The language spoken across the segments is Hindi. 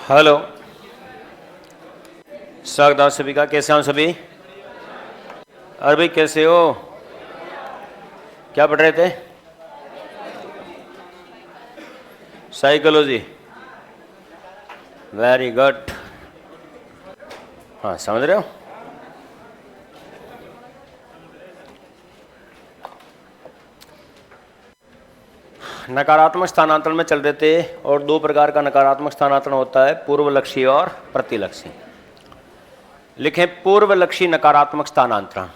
हेलो, स्वागत है सभी का। कैसे हैं सभी? अरे भाई कैसे हो? क्या पढ़ रहे थे? साइकोलॉजी। Very good. हाँ, समझ रहे हो? नकारात्मक स्थानांतरण में चल रहे थे और दो प्रकार का नकारात्मक स्थानांतरण होता है, पूर्वलक्षी और प्रतिलक्षी। लिखें पूर्वलक्षी नकारात्मक स्थानांतरण।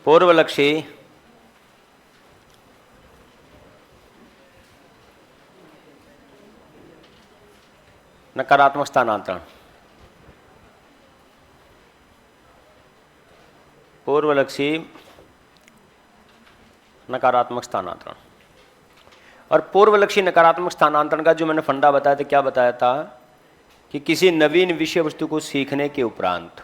पूर्वलक्षी नकारात्मक स्थानांतरण। पूर्वलक्षी नकारात्मक स्थानांतरण। और पूर्वलक्षी नकारात्मक स्थानांतरण का जो मैंने फंडा बताया था, क्या बताया था कि किसी नवीन विषय वस्तु को सीखने के उपरांत,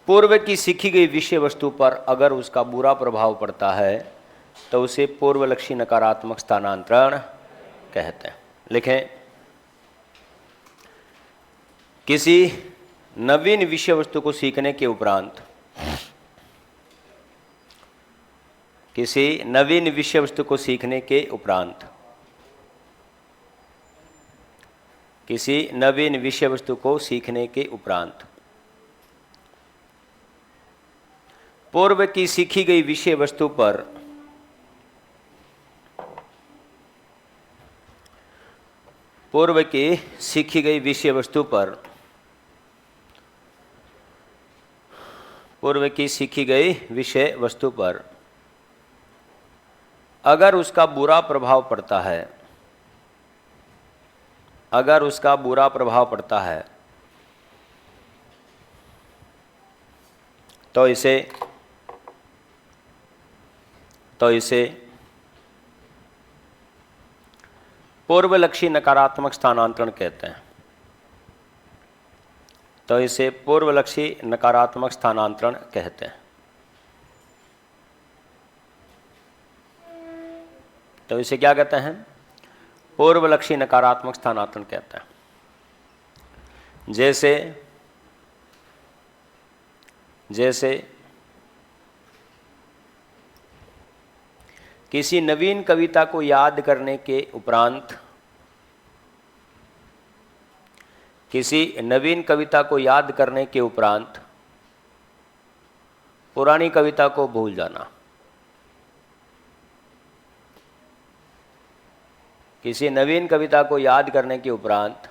पूर्व की सीखी गई विषय वस्तु पर अगर उसका बुरा प्रभाव पड़ता है तो उसे पूर्वलक्षी नकारात्मक स्थानांतरण कहते हैं। लिखें, किसी नवीन विषय वस्तु को सीखने के उपरांत, पूर्व की सीखी गई विषय वस्तु पर अगर उसका बुरा प्रभाव पड़ता है तो इसे पूर्वलक्षी नकारात्मक स्थानांतरण कहते हैं। तो इसे क्या कहते हैं? पूर्वलक्षी नकारात्मक स्थानांतरण कहते हैं। जैसे किसी नवीन कविता को याद करने के उपरांत पुरानी कविता को भूल जाना। किसी नवीन कविता को याद करने के उपरांत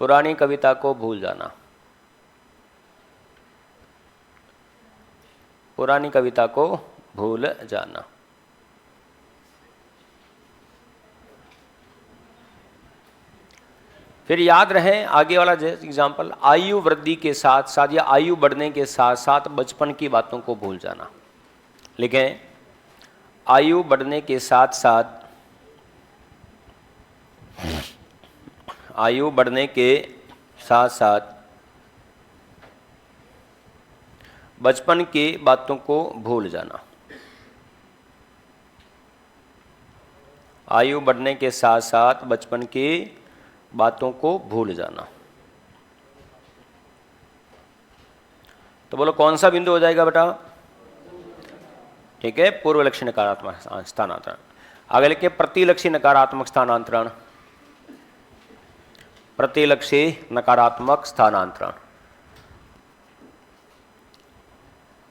पुरानी कविता को भूल जाना। फिर याद रहे आगे वाला एग्जाम्पल, आयु वृद्धि के साथ साथ या आयु बढ़ने के साथ साथ बचपन की बातों को भूल जाना। लिखें, आयु बढ़ने के साथ साथ बचपन की बातों को भूल जाना। आयु बढ़ने के साथ साथ बचपन की बातों को भूल जाना। तो बोलो कौन सा बिंदु हो जाएगा बेटा? ठीक है, पूर्वलक्षी नकारात्मक स्थानांतरण। आगे लिखिए प्रतिलक्षी नकारात्मक स्थानांतरण।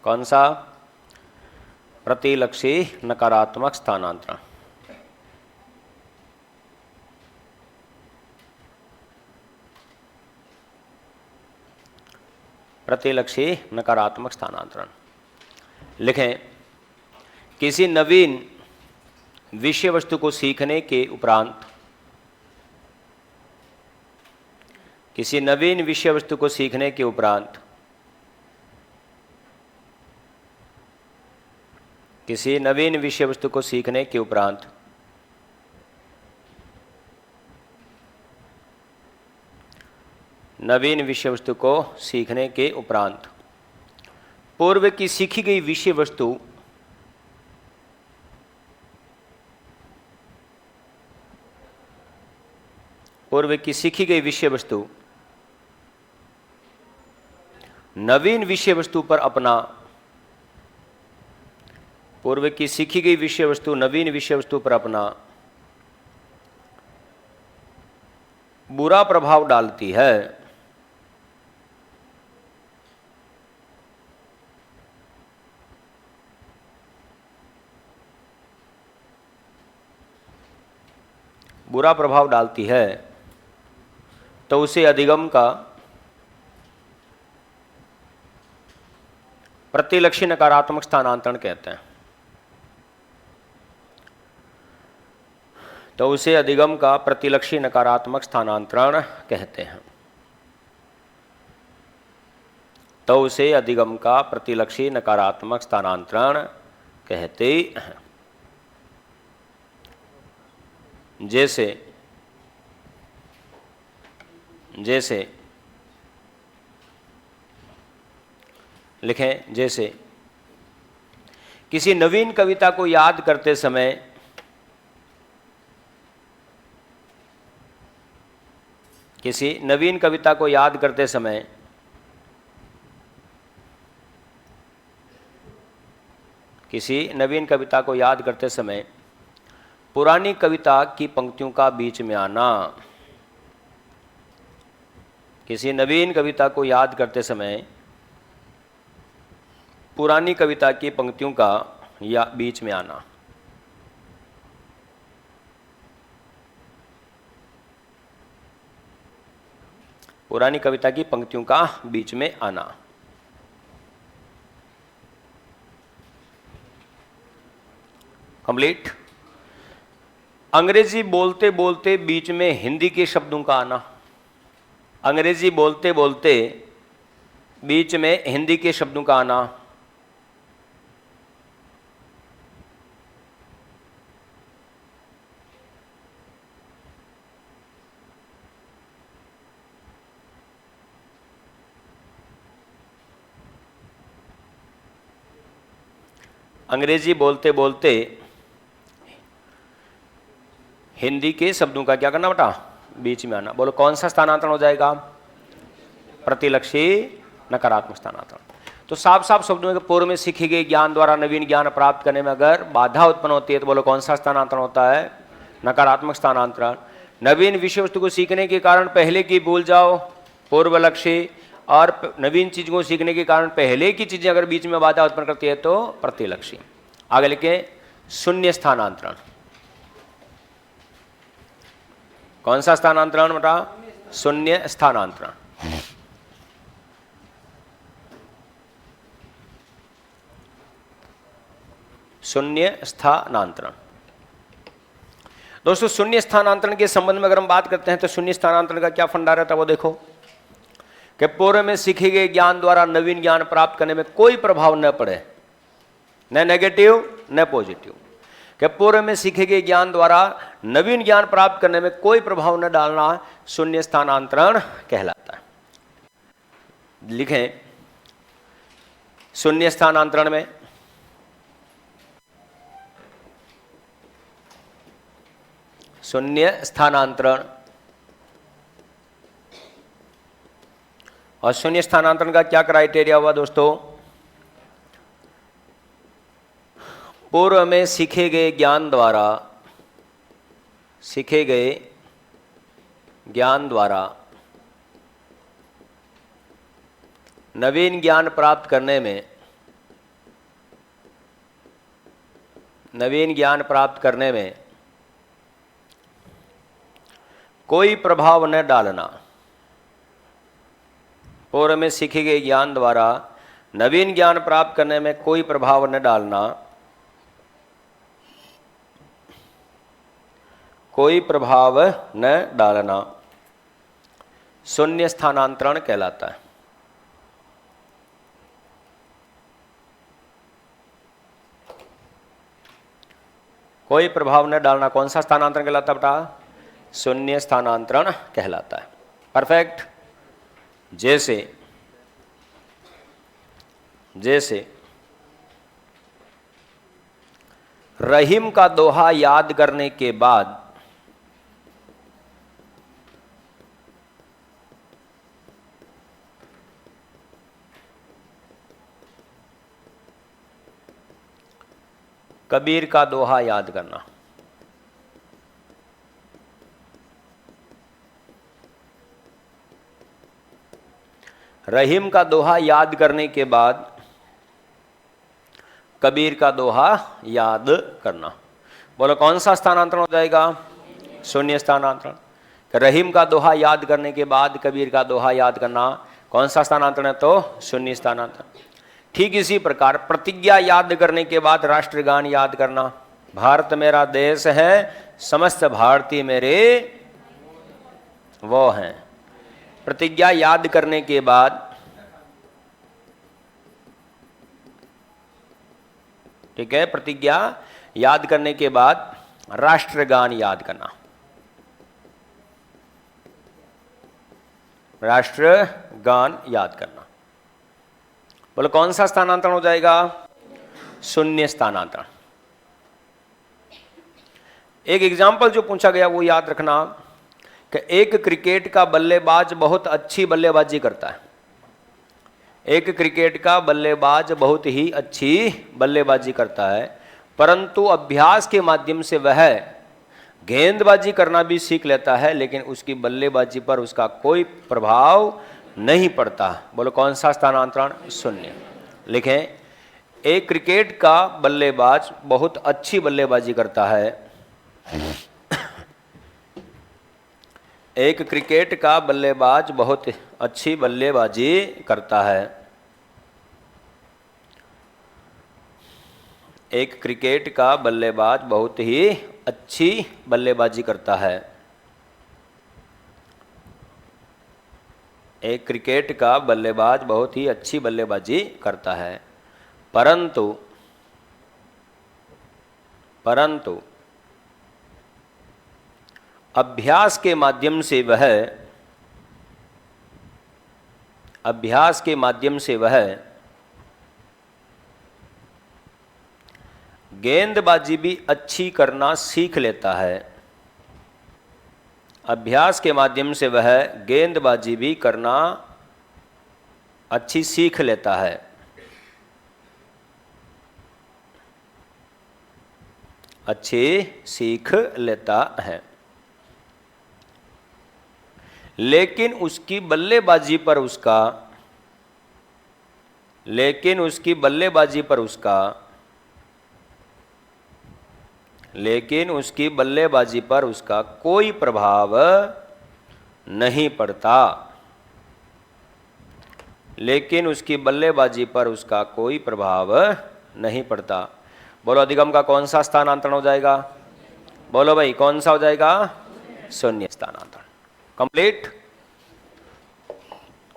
कौन सा? प्रतिलक्षी नकारात्मक स्थानांतरण। लिखें, किसी नवीन विषय वस्तु को सीखने के उपरांत नवीन विषय वस्तु को सीखने के उपरांत पूर्व की सीखी गई विषय वस्तु नवीन विषय वस्तु पर अपना पूर्व की सीखी गई विषय वस्तु नवीन विषय वस्तु पर अपना बुरा प्रभाव डालती है। बुरा प्रभाव डालती है तो उसे अधिगम का प्रतिलक्षी नकारात्मक स्थानांतरण कहते हैं। तो उसे अधिगम का प्रतिलक्षी नकारात्मक स्थानांतरण कहते हैं। तो उसे अधिगम का प्रतिलक्षी नकारात्मक स्थानांतरण कहते हैं। जैसे लिखें, जैसे किसी नवीन कविता को याद करते समय पुरानी कविता की पंक्तियों का बीच में आना। किसी नवीन कविता को याद करते समय पुरानी कविता की पंक्तियों का या बीच में आना। पुरानी कविता की पंक्तियों का बीच में आना। कंप्लीट। अंग्रेजी बोलते बोलते बीच में हिंदी के शब्दों का आना। अंग्रेजी बोलते बोलते बीच में हिंदी के शब्दों का आना। अंग्रेजी बोलते बोलते हिंदी के शब्दों का क्या करना बेटा? बीच में आना। बोलो कौन सा स्थानांतरण हो जाएगा? प्रतिलक्षी नकारात्मक स्थानांतरण। तो साफ साफ शब्दों के पूर्व में सीखे गए ज्ञान द्वारा नवीन ज्ञान प्राप्त करने में अगर बाधा उत्पन्न होती है तो बोलो कौन सा स्थानांतरण होता है? नकारात्मक स्थानांतरण। नवीन विषय वस्तु को सीखने के कारण पहले की भूल जाओ, पूर्वलक्षी, और नवीन चीज को सीखने के कारण पहले की चीजें अगर बीच में बाधा उत्पन्न करती है तो प्रतिलक्षी। आगे लिखे शून्य स्थानांतरण। कौन सा स्थानांतरण बेटा? शून्य स्थानांतरण। शून्य स्थानांतरण। दोस्तों शून्य स्थानांतरण के संबंध में अगर हम बात करते हैं तो शून्य स्थानांतरण का क्या फंडा रहता है वो देखो कि पूर्व में सीखे गए ज्ञान द्वारा नवीन ज्ञान प्राप्त करने में कोई प्रभाव न पड़े, न नेगेटिव न पॉजिटिव। कि पूर्व में सीखे गए ज्ञान द्वारा नवीन ज्ञान प्राप्त करने में कोई प्रभाव न डालना शून्य स्थानांतरण कहलाता है। लिखें शून्य स्थानांतरण में शून्य स्थानांतरण और शून्य स्थानांतरण का क्या क्राइटेरिया हुआ दोस्तों? पूर्व में सीखे गए ज्ञान द्वारा नवीन ज्ञान प्राप्त करने में कोई प्रभाव न डालना। पूर्व में सीखे गए ज्ञान द्वारा नवीन ज्ञान प्राप्त करने में कोई प्रभाव न डालना, कोई प्रभाव न डालना शून्य स्थानांतरण कहलाता है। कोई प्रभाव न डालना कौन सा स्थानांतरण कहलाता है बेटा? शून्य स्थानांतरण कहलाता है। परफेक्ट। जैसे जैसे रहीम का दोहा याद करने के बाद कबीर का दोहा याद करना। रहीम का दोहा याद करने के बाद कबीर का दोहा याद करना। बोलो कौन सा स्थानांतरण हो जाएगा? शून्य स्थानांतरण। रहीम का दोहा याद करने के बाद कबीर का दोहा याद करना, कौन सा स्थानांतरण है? तो शून्य स्थानांतरण। ठीक इसी प्रकार प्रतिज्ञा याद करने के बाद राष्ट्रगान याद करना। भारत मेरा देश है, समस्त भारतीय मेरे वो हैं। प्रतिज्ञा याद करने के बाद, ठीक है, प्रतिज्ञा याद करने के बाद राष्ट्रगान याद करना। राष्ट्रगान याद करना। बोलो कौन सा स्थानांतरण हो जाएगा? शून्य स्थानांतरण। एक एग्जाम्पल जो पूछा गया वो याद रखना कि एक क्रिकेट का बल्लेबाज बहुत अच्छी बल्लेबाजी करता है। एक क्रिकेट का बल्लेबाज बहुत ही अच्छी बल्लेबाजी करता है, परंतु अभ्यास के माध्यम से वह गेंदबाजी करना भी सीख लेता है, लेकिन उसकी बल्लेबाजी पर उसका कोई प्रभाव नहीं पड़ता। बोलो कौन सा स्थानांतरण? शून्य। लिखें, एक क्रिकेट का बल्लेबाज बहुत अच्छी बल्लेबाजी करता है। एक क्रिकेट का बल्लेबाज बहुत अच्छी बल्लेबाजी करता है। एक क्रिकेट का बल्लेबाज बहुत ही अच्छी बल्लेबाजी करता है। एक क्रिकेट का बल्लेबाज बहुत ही अच्छी बल्लेबाजी करता है, परंतु अभ्यास के माध्यम से वह गेंदबाजी भी अच्छी करना सीख लेता है। अभ्यास के माध्यम से वह गेंदबाजी भी करना अच्छी सीख लेता है। अच्छी सीख लेता है, लेकिन उसकी बल्लेबाजी पर उसका कोई प्रभाव नहीं पड़ता। लेकिन उसकी बल्लेबाजी पर उसका कोई प्रभाव नहीं पड़ता। बोलो अधिगम का कौन सा स्थानांतरण हो जाएगा? बोलो भाई कौन सा हो जाएगा? शून्य स्थानांतरण। कंप्लीट।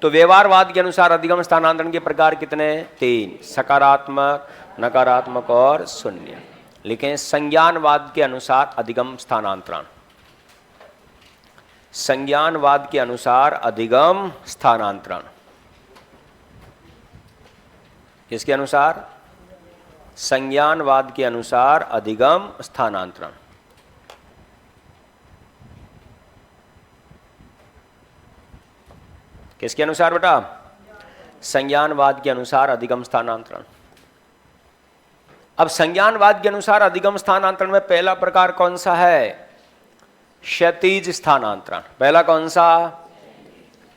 तो व्यवहारवाद के अनुसार अधिगम स्थानांतरण के प्रकार कितने? 3, सकारात्मक, नकारात्मक और शून्य। लिखें, संज्ञानवाद के अनुसार अधिगम स्थानांतरण। संज्ञानवाद के अनुसार अधिगम स्थानांतरण किसके अनुसार? संज्ञानवाद के अनुसार अधिगम स्थानांतरण। किसके अनुसार बेटा? संज्ञानवाद के अनुसार अधिगम स्थानांतरण। अब संज्ञानवाद के अनुसार अधिगम स्थानांतरण में पहला प्रकार कौन सा है? क्षैतिज स्थानांतरण। पहला कौन सा?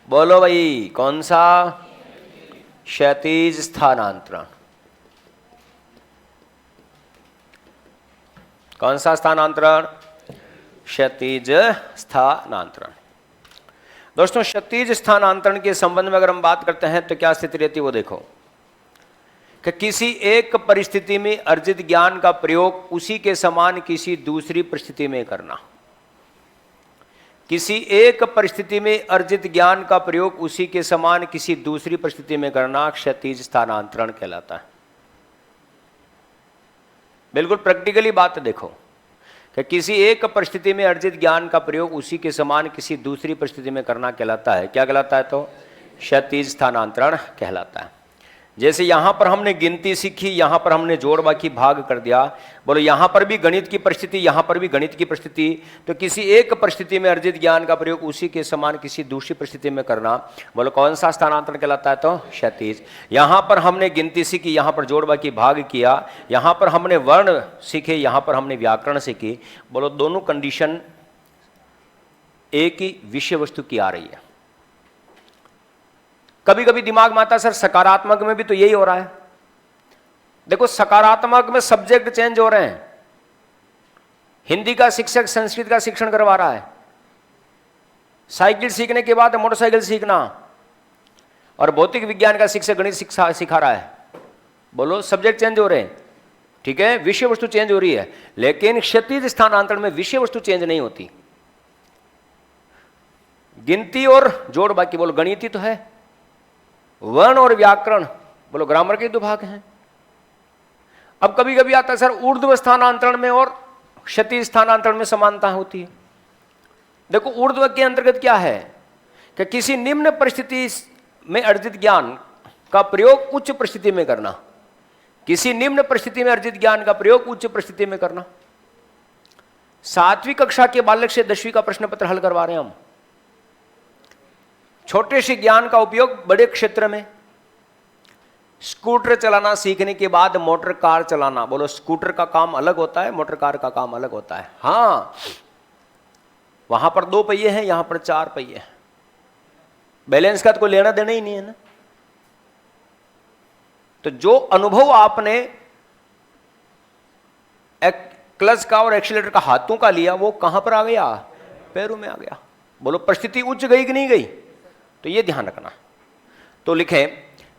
बोलो भाई कौन सा? क्षैतिज स्थानांतरण। कौन सा स्थानांतरण? क्षैतिज स्थानांतरण। दोस्तों, क्षैतिज स्थानांतरण के संबंध में अगर हम बात करते हैं तो क्या स्थिति रहती है वो देखो कि किसी एक परिस्थिति में अर्जित ज्ञान का प्रयोग उसी के समान किसी दूसरी परिस्थिति में करना। किसी एक परिस्थिति में अर्जित ज्ञान का प्रयोग उसी के समान किसी दूसरी परिस्थिति में करना क्षैतिज स्थानांतरण कहलाता है। बिल्कुल प्रैक्टिकली बात देखो कि किसी एक परिस्थिति में अर्जित ज्ञान का प्रयोग उसी के समान किसी दूसरी परिस्थिति में करना कहलाता है। क्या कहलाता है? तो क्षैतिज स्थानांतरण कहलाता है। जैसे यहां पर हमने गिनती सीखी, यहां पर हमने जोड़ बाकी भाग कर दिया। बोलो यहां पर भी गणित की परिस्थिति, यहां पर भी गणित की परिस्थिति, तो किसी एक परिस्थिति में अर्जित ज्ञान का प्रयोग उसी के समान किसी दूसरी परिस्थिति में करना, बोलो कौन सा स्थानांतरण कहलाता है? तो क्षैतिज। यहां पर हमने गिनती सीखी, यहां पर जोड़ बाकी भाग किया, यहां पर हमने वर्ण सीखे, यहां पर हमने व्याकरण सीखी, बोलो दोनों कंडीशन एक ही विषय वस्तु की आ रही है। कभी कभी दिमाग में आता है सर सकारात्मक में भी तो यही हो रहा है। देखो सकारात्मक में सब्जेक्ट चेंज हो रहे हैं, हिंदी का शिक्षक संस्कृत का शिक्षण करवा रहा है, साइकिल सीखने के बाद मोटरसाइकिल सीखना, और भौतिक विज्ञान का शिक्षक गणित सिखा रहा है। बोलो सब्जेक्ट चेंज हो रहे हैं, ठीक है, विषय वस्तु चेंज हो रही है, लेकिन क्षैतिज स्थानांतरण में विषय वस्तु चेंज नहीं होती। गिनती और जोड़ बाकी बोलो गणित तो है, वर्ण और व्याकरण बोलो ग्रामर के दो भाग हैं। अब कभी कभी आता है सर ऊर्ध्व स्थानांतरण में और क्षैतिज स्थानांतरण में समानता होती है। देखो ऊर्ध्व के अंतर्गत क्या है कि किसी निम्न परिस्थिति में अर्जित ज्ञान का प्रयोग उच्च परिस्थिति में करना, किसी निम्न परिस्थिति में अर्जित ज्ञान का प्रयोग उच्च परिस्थिति में करना। 7वीं कक्षा के बालक से 10वीं का प्रश्न पत्र हल करवा रहे हैं हम। छोटे से ज्ञान का उपयोग बड़े क्षेत्र में, स्कूटर चलाना सीखने के बाद मोटर कार चलाना, बोलो स्कूटर का काम अलग होता है, मोटर कार का काम अलग होता है। हाँ वहां पर 2 पहिए हैं, यहां पर 4 पहिए हैं, बैलेंस का तो कोई लेना देना ही नहीं है ना। तो जो अनुभव आपने क्लच का और एक्सीलरेटर का हाथों का लिया वो कहां पर आ गया? पैरों में आ गया। बोलो परिस्थिति उच्च गई कि नहीं गई? तो ये ध्यान रखना। तो लिखें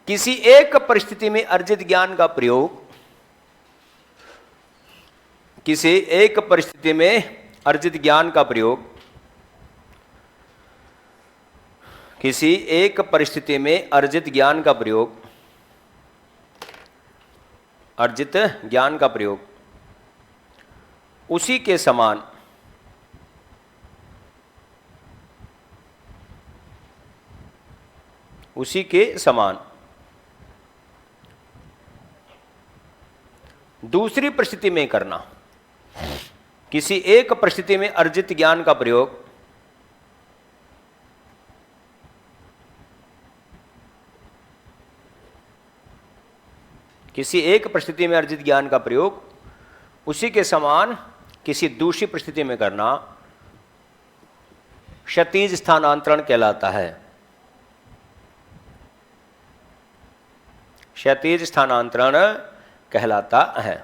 किसी एक परिस्थिति में अर्जित ज्ञान का प्रयोग, किसी एक परिस्थिति में अर्जित ज्ञान का प्रयोग, किसी एक परिस्थिति में अर्जित ज्ञान का प्रयोग, अर्जित ज्ञान का प्रयोग उसी के समान दूसरी परिस्थिति में करना। किसी एक परिस्थिति में अर्जित ज्ञान का प्रयोग किसी एक परिस्थिति में अर्जित ज्ञान का प्रयोग उसी के समान किसी दूसरी परिस्थिति में करना क्षैतिज स्थानांतरण कहलाता है। क्षैतिज स्थानांतरण कहलाता है।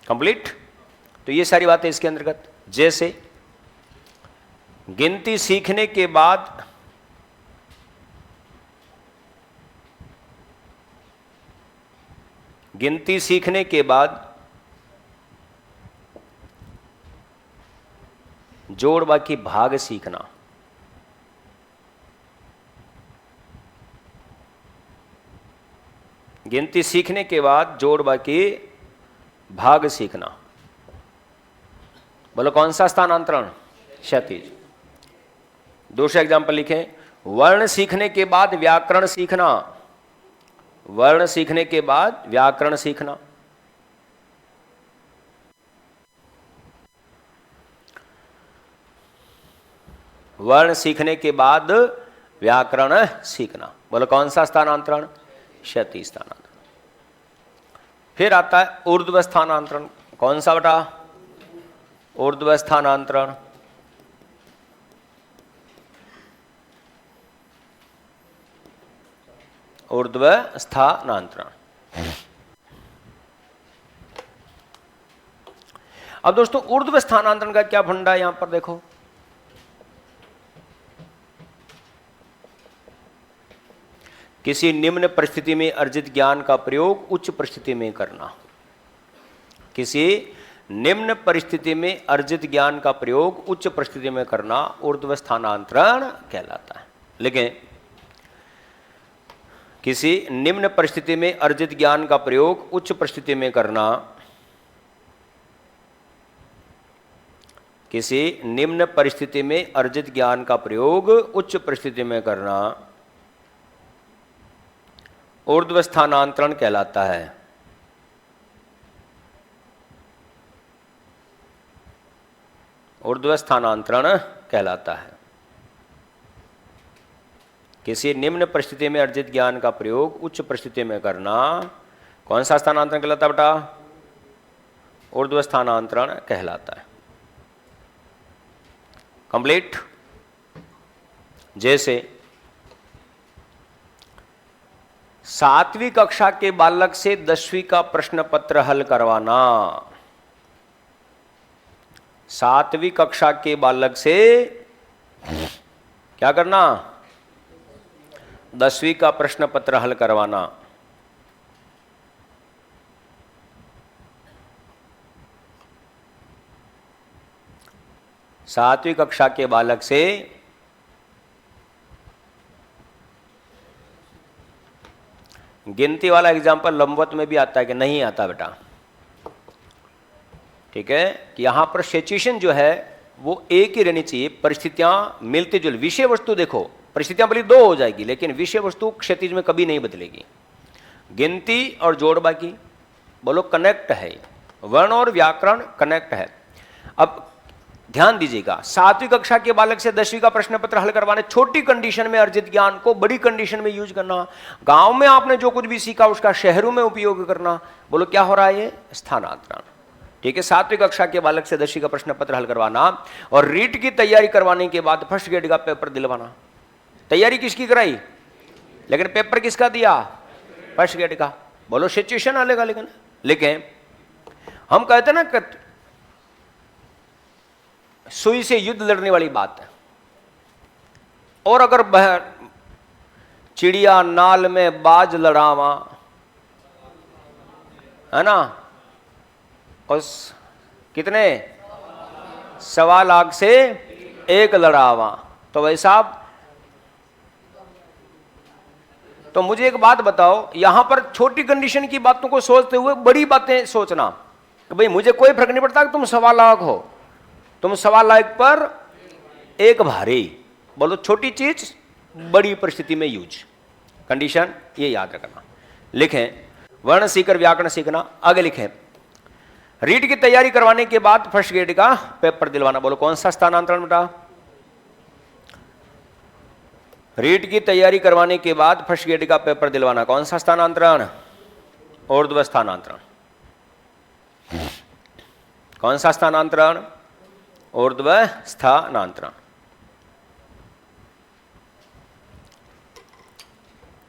कंप्लीट। तो ये सारी बातें इसके अंतर्गत, जैसे गिनती सीखने के बाद जोड़ बाकी भाग सीखना, गिनती सीखने के बाद जोड़ बाकी भाग सीखना। बोलो कौन सा स्थानांतरण? क्षैतिज। दूसरा एग्जांपल लिखें, वर्ण सीखने के बाद व्याकरण सीखना, वर्ण सीखने के बाद व्याकरण सीखना। वर्ण सीखने के बाद व्याकरण सीखना। बोलो कौन सा स्थानांतरण? क्षैतिज स्थानांतरण। फिर आता है ऊर्ध्व स्थानांतरण। कौन सा बेटा? ऊर्ध्व स्थानांतरण। ऊर्ध्व स्थानांतरण। अब दोस्तों ऊर्ध्व स्थानांतरण का क्या फंडा है यहां पर देखो। किसी निम्न परिस्थिति में अर्जित ज्ञान का प्रयोग उच्च परिस्थिति में करना। किसी निम्न परिस्थिति में अर्जित ज्ञान का प्रयोग उच्च परिस्थिति में करना ऊर्ध्व स्थानांतरण कहलाता है। लेकिन किसी निम्न परिस्थिति में अर्जित ज्ञान का प्रयोग उच्च परिस्थिति में करना, किसी निम्न परिस्थिति में अर्जित ज्ञान का प्रयोग उच्च परिस्थिति में करना ऊर्ध्व स्थानांतरण कहलाता है। ऊर्ध्व स्थानांतरण कहलाता है। किसी निम्न परिस्थिति में अर्जित ज्ञान का प्रयोग उच्च परिस्थिति में करना कौन सा स्थानांतरण कहलाता है बेटा? ऊर्ध्व स्थानांतरण कहलाता है। कंप्लीट। जैसे 7वीं कक्षा के बालक से 10वीं का प्रश्न पत्र हल करवाना। 7वीं कक्षा के बालक से क्या करना? 10वीं का प्रश्न पत्र हल करवाना। सातवीं कक्षा के बालक से गिनती वाला एग्जाम्पल लंबवत में भी आता है कि नहीं आता बेटा? ठीक है, कि यहां पर सिचुएशन जो है वो एक ही रहनी चाहिए, परिस्थितियां मिलती जुल। विषय वस्तु देखो, परिस्थितियां भले दो हो जाएगी लेकिन विषय वस्तु क्षैतिज में कभी नहीं बदलेगी। गिनती और जोड़ बाकी बोलो कनेक्ट है, वर्ण और व्याकरण कनेक्ट है। अब ध्यान दीजिएगा, 7वीं कक्षा के बालक से 10वीं का प्रश्न पत्र हल करवाने, छोटी कंडीशन में अर्जित ज्ञान को बड़ी कंडीशन में यूज करना। गांव में आपने जो कुछ भी सीखा उसका शहरों में उपयोग करना। बोलो क्या हो रहा है? ये स्थानांतरण। ठीक है, 7वीं कक्षा के बालक से 10वीं का प्रश्न पत्र हल करवाना और रीट की तैयारी करवाने के बाद फर्स्ट ग्रेड का पेपर दिलवाना। तैयारी किसकी कराई लेकिन पेपर किसका दिया? फर्स्ट ग्रेड का। बोलो सिचुएशन अलग लेकिन हम कहते ना सुई से युद्ध लड़ने वाली बात है। और अगर चिड़िया नाल में बाज लड़ावा, है ना, उस कितने 1.25 लाख से एक लड़ावा, तो वैसा तो मुझे एक बात बताओ, यहां पर छोटी कंडीशन की बातों को सोचते हुए बड़ी बातें सोचना कि भाई मुझे कोई फर्क नहीं पड़ता कि तुम 1.25 लाख हो, तुम 1.25 लाख पर एक भारी। बोलो छोटी चीज बड़ी परिस्थिति में यूज। कंडीशन ये याद रखना। लिखें वर्ण सीकर व्याकरण सीखना। आगे लिखें रीट की तैयारी करवाने के बाद फर्स्ट ग्रेड का पेपर दिलवाना। बोलो कौन सा स्थानांतरण बेटा? रीट की तैयारी करवाने के बाद फर्स्ट ग्रेड का पेपर दिलवाना कौन सा स्थानांतरण? ऊर्ध्व स्थानांतरण। कौन सा स्थानांतरण? ऊर्ध्व स्थानांतरण।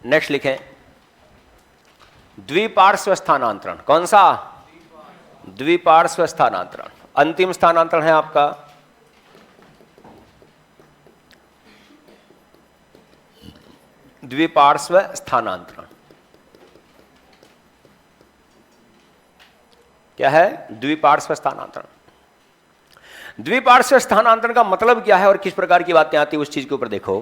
नेक्स्ट लिखें द्विपार्श्व स्थानांतरण। कौन सा? द्विपार्श्व स्थानांतरण। अंतिम स्थानांतरण है आपका द्विपार्श्व स्थानांतरण। क्या है? द्विपार्श्व स्थानांतरण। द्विपार्श्व स्थानांतरण का मतलब क्या है और किस प्रकार की बातें आती है उस चीज के ऊपर देखो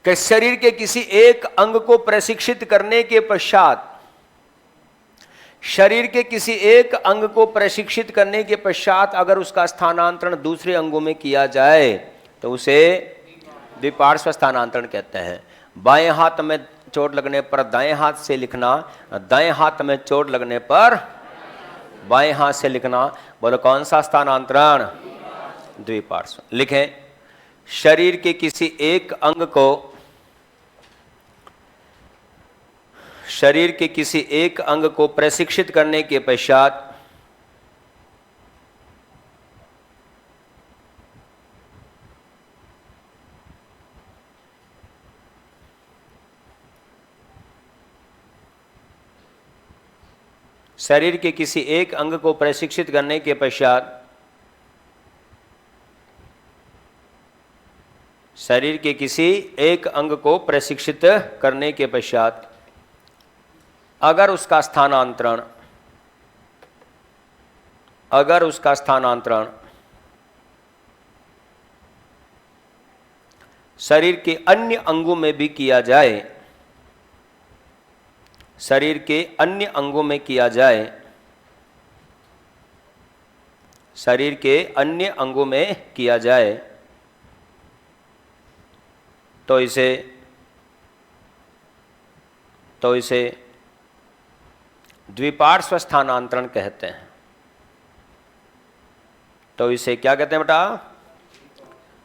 कि शरीर के किसी एक अंग को प्रशिक्षित करने के पश्चात, शरीर के किसी एक अंग को प्रशिक्षित करने के पश्चात अगर उसका स्थानांतरण दूसरे अंगों में किया जाए तो उसे द्विपार्श्व स्थानांतरण कहते हैं। बाएं हाथ में चोट लगने पर दाएं हाथ से लिखना, दाएं हाथ में चोट लगने पर बाएं हाथ से लिखना। बोलो कौन सा स्थानांतरण? द्विपार्श्व। लिखें शरीर के किसी एक अंग को, शरीर के किसी एक अंग को प्रशिक्षित करने के पश्चात शरीर के किसी एक अंग को प्रशिक्षित करने के पश्चात शरीर के किसी एक अंग को प्रशिक्षित करने के पश्चात अगर उसका स्थानांतरण शरीर के अन्य अंगों में भी किया जाए, शरीर के अन्य अंगों में किया जाए, शरीर के अन्य अंगों में किया जाए तो इसे द्विपार्श्व स्थानांतरण कहते हैं। तो इसे क्या कहते हैं बेटा?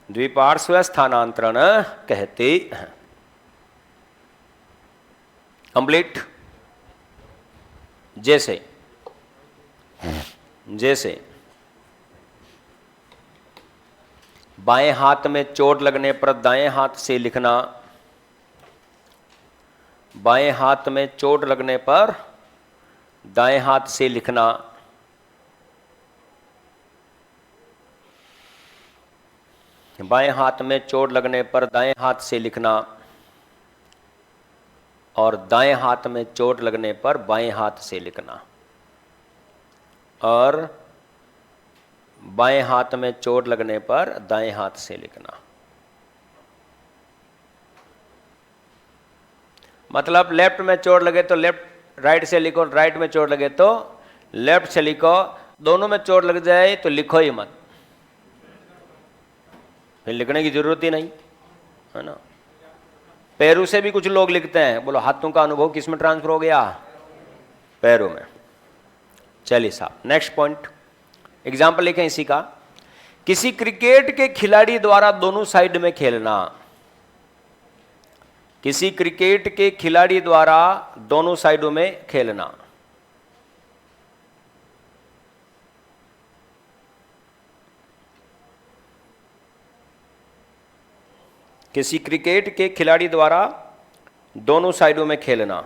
द्विपार्श्व स्थानांतरण कहते हैं। कंप्लीट। जैसे बाएं हाथ में चोट लगने पर दाएं हाथ से लिखना, बाएं हाथ में चोट लगने पर दाएं हाथ से लिखना, बाएं हाथ में चोट लगने पर दाएं हाथ से लिखना और दाएं हाथ में चोट लगने पर बाएं हाथ से लिखना, और बाएं हाथ में चोट लगने पर दाएं हाथ से लिखना। मतलब लेफ्ट में चोट लगे तो लेफ्ट राइट से लिखो, राइट में चोट लगे तो लेफ्ट से लिखो, दोनों में चोट लग जाए तो लिखो ही मत, फिर लिखने की जरूरत ही नहीं, है ना। पैरों से भी कुछ लोग लिखते हैं, बोलो हाथों का अनुभव किस में ट्रांसफर हो गया? पैरों में। चलिए साहब, नेक्स्ट पॉइंट, एग्जाम्पल लिखें इसी का। किसी क्रिकेट के खिलाड़ी द्वारा दोनों साइड में खेलना, किसी क्रिकेट के खिलाड़ी द्वारा दोनों साइडों में खेलना। किसी क्रिकेट के खिलाड़ी द्वारा दोनों साइडों में खेलना।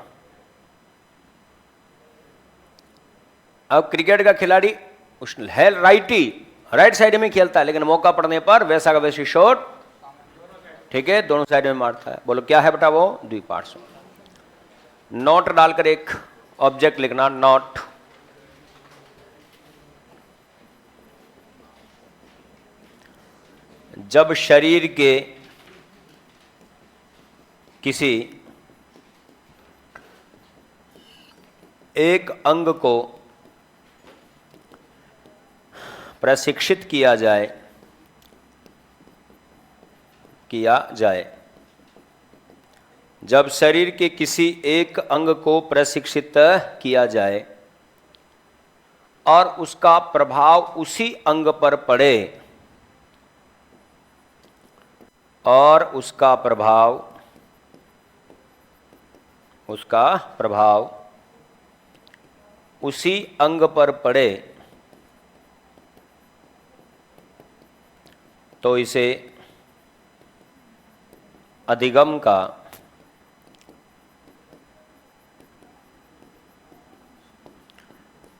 अब क्रिकेट का खिलाड़ी है राइटी, राइट साइड में खेलता है, लेकिन मौका पड़ने पर वैसा का वैसी शॉट, ठीक है, दोनों साइड में मारता है। बोलो क्या है बेटा वो? द्विपार्श्व। नॉट डालकर एक ऑब्जेक्ट लिखना, नॉट। जब शरीर के किसी एक अंग को प्रशिक्षित किया जाए जब शरीर के किसी एक अंग को प्रशिक्षित किया जाए और उसका प्रभाव उसी अंग पर पड़े, और उसका प्रभाव उसी अंग पर पड़े, तो इसे अधिगम का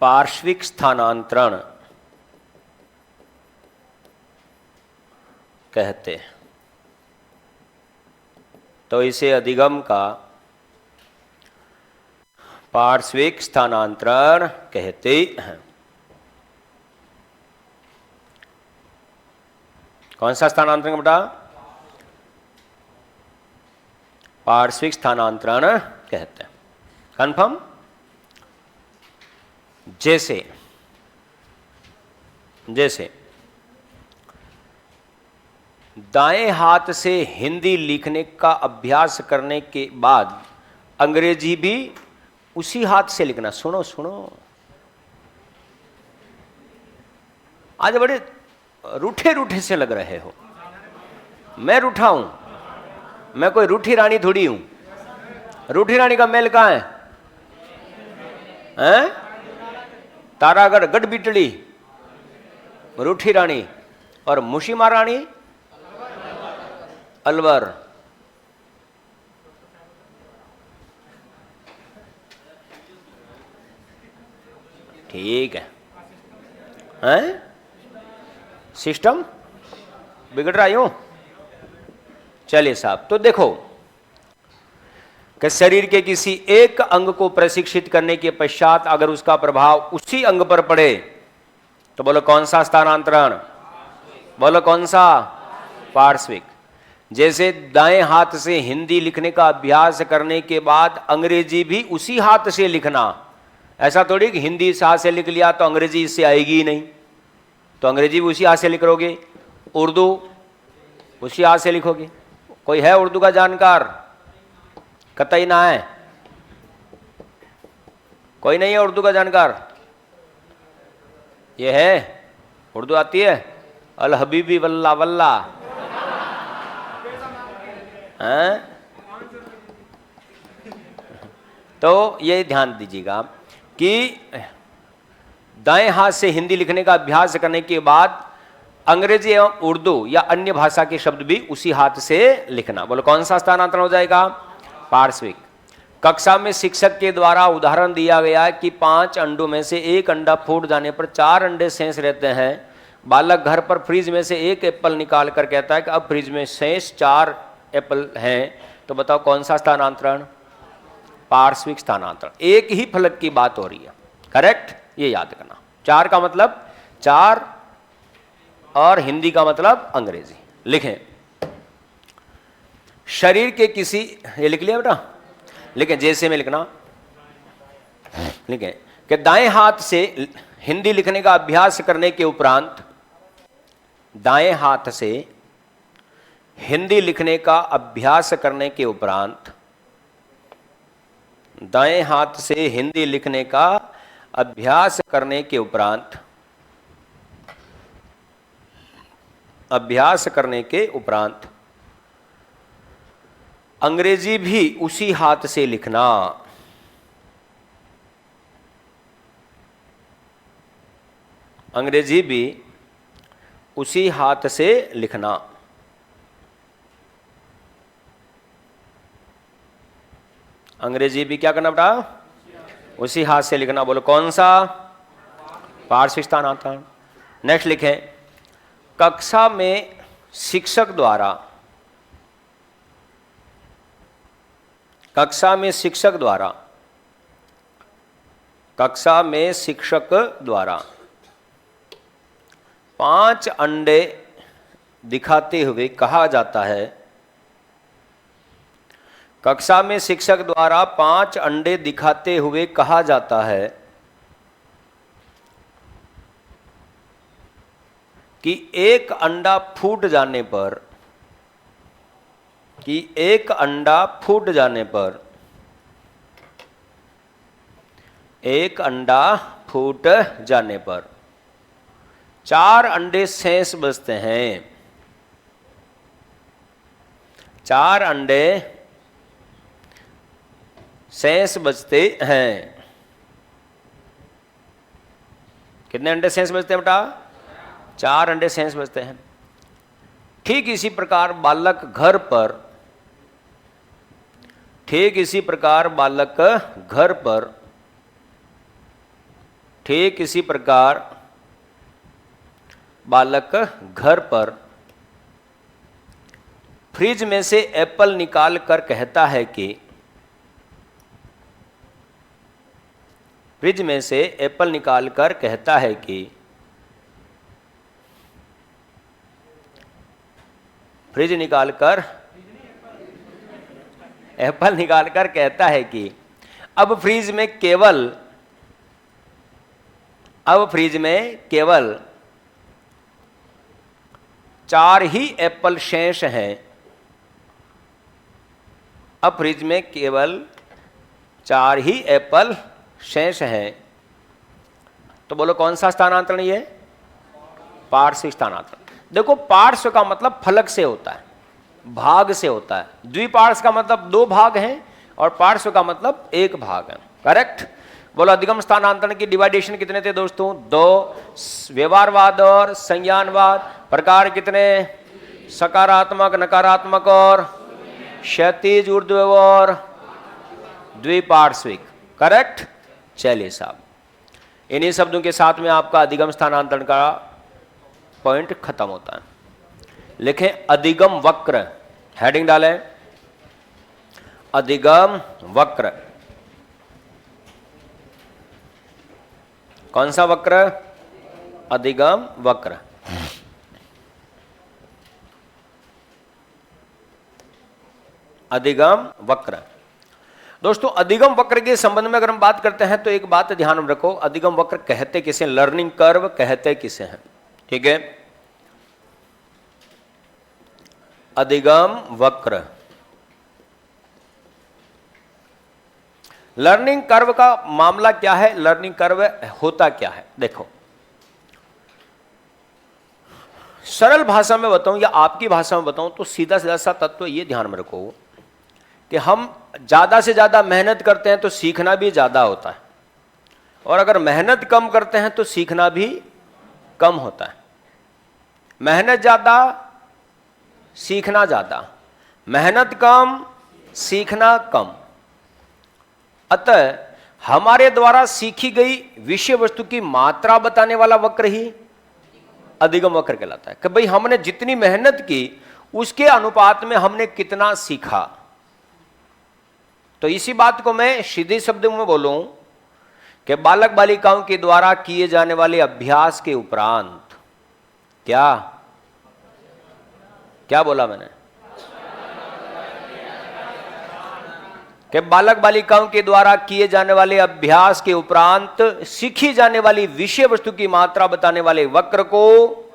पार्श्विक स्थानांतरण कहते हैं। तो इसे अधिगम का पार्श्विक स्थानांतरण कहते हैं। कौन सा स्थानांतरण बेटा? पार्श्विक स्थानांतरण कहते हैं। कंफर्म? जैसे दाएं हाथ से हिंदी लिखने का अभ्यास करने के बाद अंग्रेजी भी उसी हाथ से लिखना। सुनो आज बड़े रूठे से लग रहे हो। मैं रूठा हूं? मैं कोई रूठी रानी थोड़ी हूं। रूठी रानी का मेल कहां है? तारागढ़ गढ़ बिटड़ी रूठी रानी, और मुशीमा रानी अलवर। ठीक है, हैं? सिस्टम बिगड़ रहा यूं। चलिए साहब, तो देखो कि शरीर के किसी एक अंग को प्रशिक्षित करने के पश्चात अगर उसका प्रभाव उसी अंग पर पड़े, तो बोलो कौन सा स्थानांतरण? बोलो कौन सा? पार्श्विक। जैसे दाएं हाथ से हिंदी लिखने का अभ्यास करने के बाद अंग्रेजी भी उसी हाथ से लिखना। ऐसा थोड़ी कि हिंदी इस हाथ से लिख लिया तो अंग्रेजी इससे आएगी ही नहीं। तो अंग्रेजी भी उसी हाथ से लिखोगे, उर्दू उसी हाथ से लिखोगे। कोई है उर्दू का जानकार? कतई ना है, कोई नहीं है उर्दू का जानकार। ये है, उर्दू आती है? अल हबीबी वल्ला वल्ला हैं? तो ये ध्यान दीजिएगा कि दाएं हाथ से हिंदी लिखने का अभ्यास करने के बाद अंग्रेजी एवं उर्दू या अन्य भाषा के शब्द भी उसी हाथ से लिखना। बोलो कौन सा स्थानांतरण हो जाएगा? पार्श्विक। कक्षा में शिक्षक के द्वारा उदाहरण दिया गया कि 5 अंडों में से एक अंडा फूट जाने पर 4 अंडे शेष रहते हैं। बालक घर पर फ्रिज में से एक एप्पल निकाल कर कहता है कि अब फ्रिज में शेष 4 एप्पल हैं। तो बताओ कौन सा स्थानांतरण? पार्श्विक स्थानांतरण। एक ही फलक की बात हो रही है, करेक्ट? ये याद करना। 4 का मतलब 4 और हिंदी का मतलब अंग्रेजी। लिखें, शरीर के किसी, ये लिख लिया बेटा? लिखें, जैसे में लिखना। लिखें कि दाएं हाथ से हिंदी लिखने का अभ्यास करने के उपरांत, दाएं हाथ से हिंदी लिखने का अभ्यास करने के उपरांत, दाएं हाथ से हिंदी लिखने का अभ्यास करने के उपरांत, अभ्यास करने के उपरांत अंग्रेजी भी उसी हाथ से लिखना। अंग्रेजी भी उसी हाथ से लिखना। अंग्रेजी भी क्या करना बेटा? उसी हाथ से लिखना। बोलो कौन सा? पार्श्विक स्थानांतरण। नेक्स्ट लिखें, कक्षा में शिक्षक द्वारा, कक्षा में शिक्षक द्वारा, कक्षा में शिक्षक द्वारा 5 अंडे दिखाते हुए कहा जाता है, कक्षा में शिक्षक द्वारा 5 अंडे दिखाते हुए कहा जाता है कि एक अंडा फूट जाने पर, कि एक अंडा फूट जाने पर, एक अंडा फूट जाने पर 4 अंडे शेष बचते हैं। 4 अंडे शेष बचते हैं। कितने अंडे शेष बचते हैं बेटा? 4 अंडे शेष बचते हैं। ठीक इसी प्रकार बालक घर पर, ठीक इसी प्रकार बालक घर पर, ठीक इसी प्रकार बालक घर पर फ्रिज में से एप्पल निकाल कर कहता है कि, फ्रिज में से एप्पल निकाल कर कहता है कि, फ्रिज निकालकर एप्पल निकालकर कहता है कि अब फ्रिज में केवल, अब फ्रिज में केवल 4 ही एप्पल शेष हैं। अब फ्रिज में केवल 4 ही एप्पल शेष हैं। तो बोलो कौन सा स्थानांतरण ये? पार्श्विक स्थानांतरण। देखो पार्श्व का मतलब फलक से होता है, भाग से होता है। द्विपार्श्व का मतलब 2 भाग हैं और पार्श्व का मतलब 1 भाग है, करेक्ट? बोलो अधिगम स्थानांतरण की डिवाइडेशन कितने थे दोस्तों? 2। व्यवहारवाद और संज्ञानवाद प्रकार कितने? सकारात्मक, नकारात्मक और क्षैतिज, ऊर्ध्व और द्विपार्श्विक, करेक्ट? चलिए साहब, इन्हीं शब्दों के साथ में आपका अधिगम स्थानांतरण का पॉइंट खत्म होता है। लिखें अधिगम वक्र, हेडिंग डालें अधिगम वक्र। कौन सा वक्र? अधिगम वक्र। अधिगम वक्र। दोस्तों अधिगम वक्र के संबंध में अगर हम बात करते हैं तो एक बात ध्यान में रखो, अधिगम वक्र कहते किसे? लर्निंग कर्व कहते किसे हैं? ठीक है, अधिगम वक्र। लर्निंग कर्व का मामला क्या है, लर्निंग कर्व होता क्या है? देखो, सरल भाषा में बताऊं या आपकी भाषा में बताऊं तो सीधा सीधा सा तत्व ये ध्यान में रखो कि हम ज्यादा से ज्यादा मेहनत करते हैं तो सीखना भी ज्यादा होता है, और अगर मेहनत कम करते हैं तो सीखना भी कम होता है। मेहनत ज्यादा, सीखना ज्यादा, मेहनत कम, सीखना कम। अतः हमारे द्वारा सीखी गई विषय वस्तु की मात्रा बताने वाला वक्र ही अधिगम वक्र कहलाता है कि भाई हमने जितनी मेहनत की उसके अनुपात में हमने कितना सीखा। तो इसी बात को मैं सीधे शब्दों में बोलूं कि बालक बालिकाओं के द्वारा किए जाने वाले अभ्यास के उपरांत क्या क्या बोला मैंने कि बालक बालिकाओं के द्वारा किए जाने वाले अभ्यास के उपरांत सीखी जाने वाली विषय वस्तु की मात्रा बताने वाले वक्र को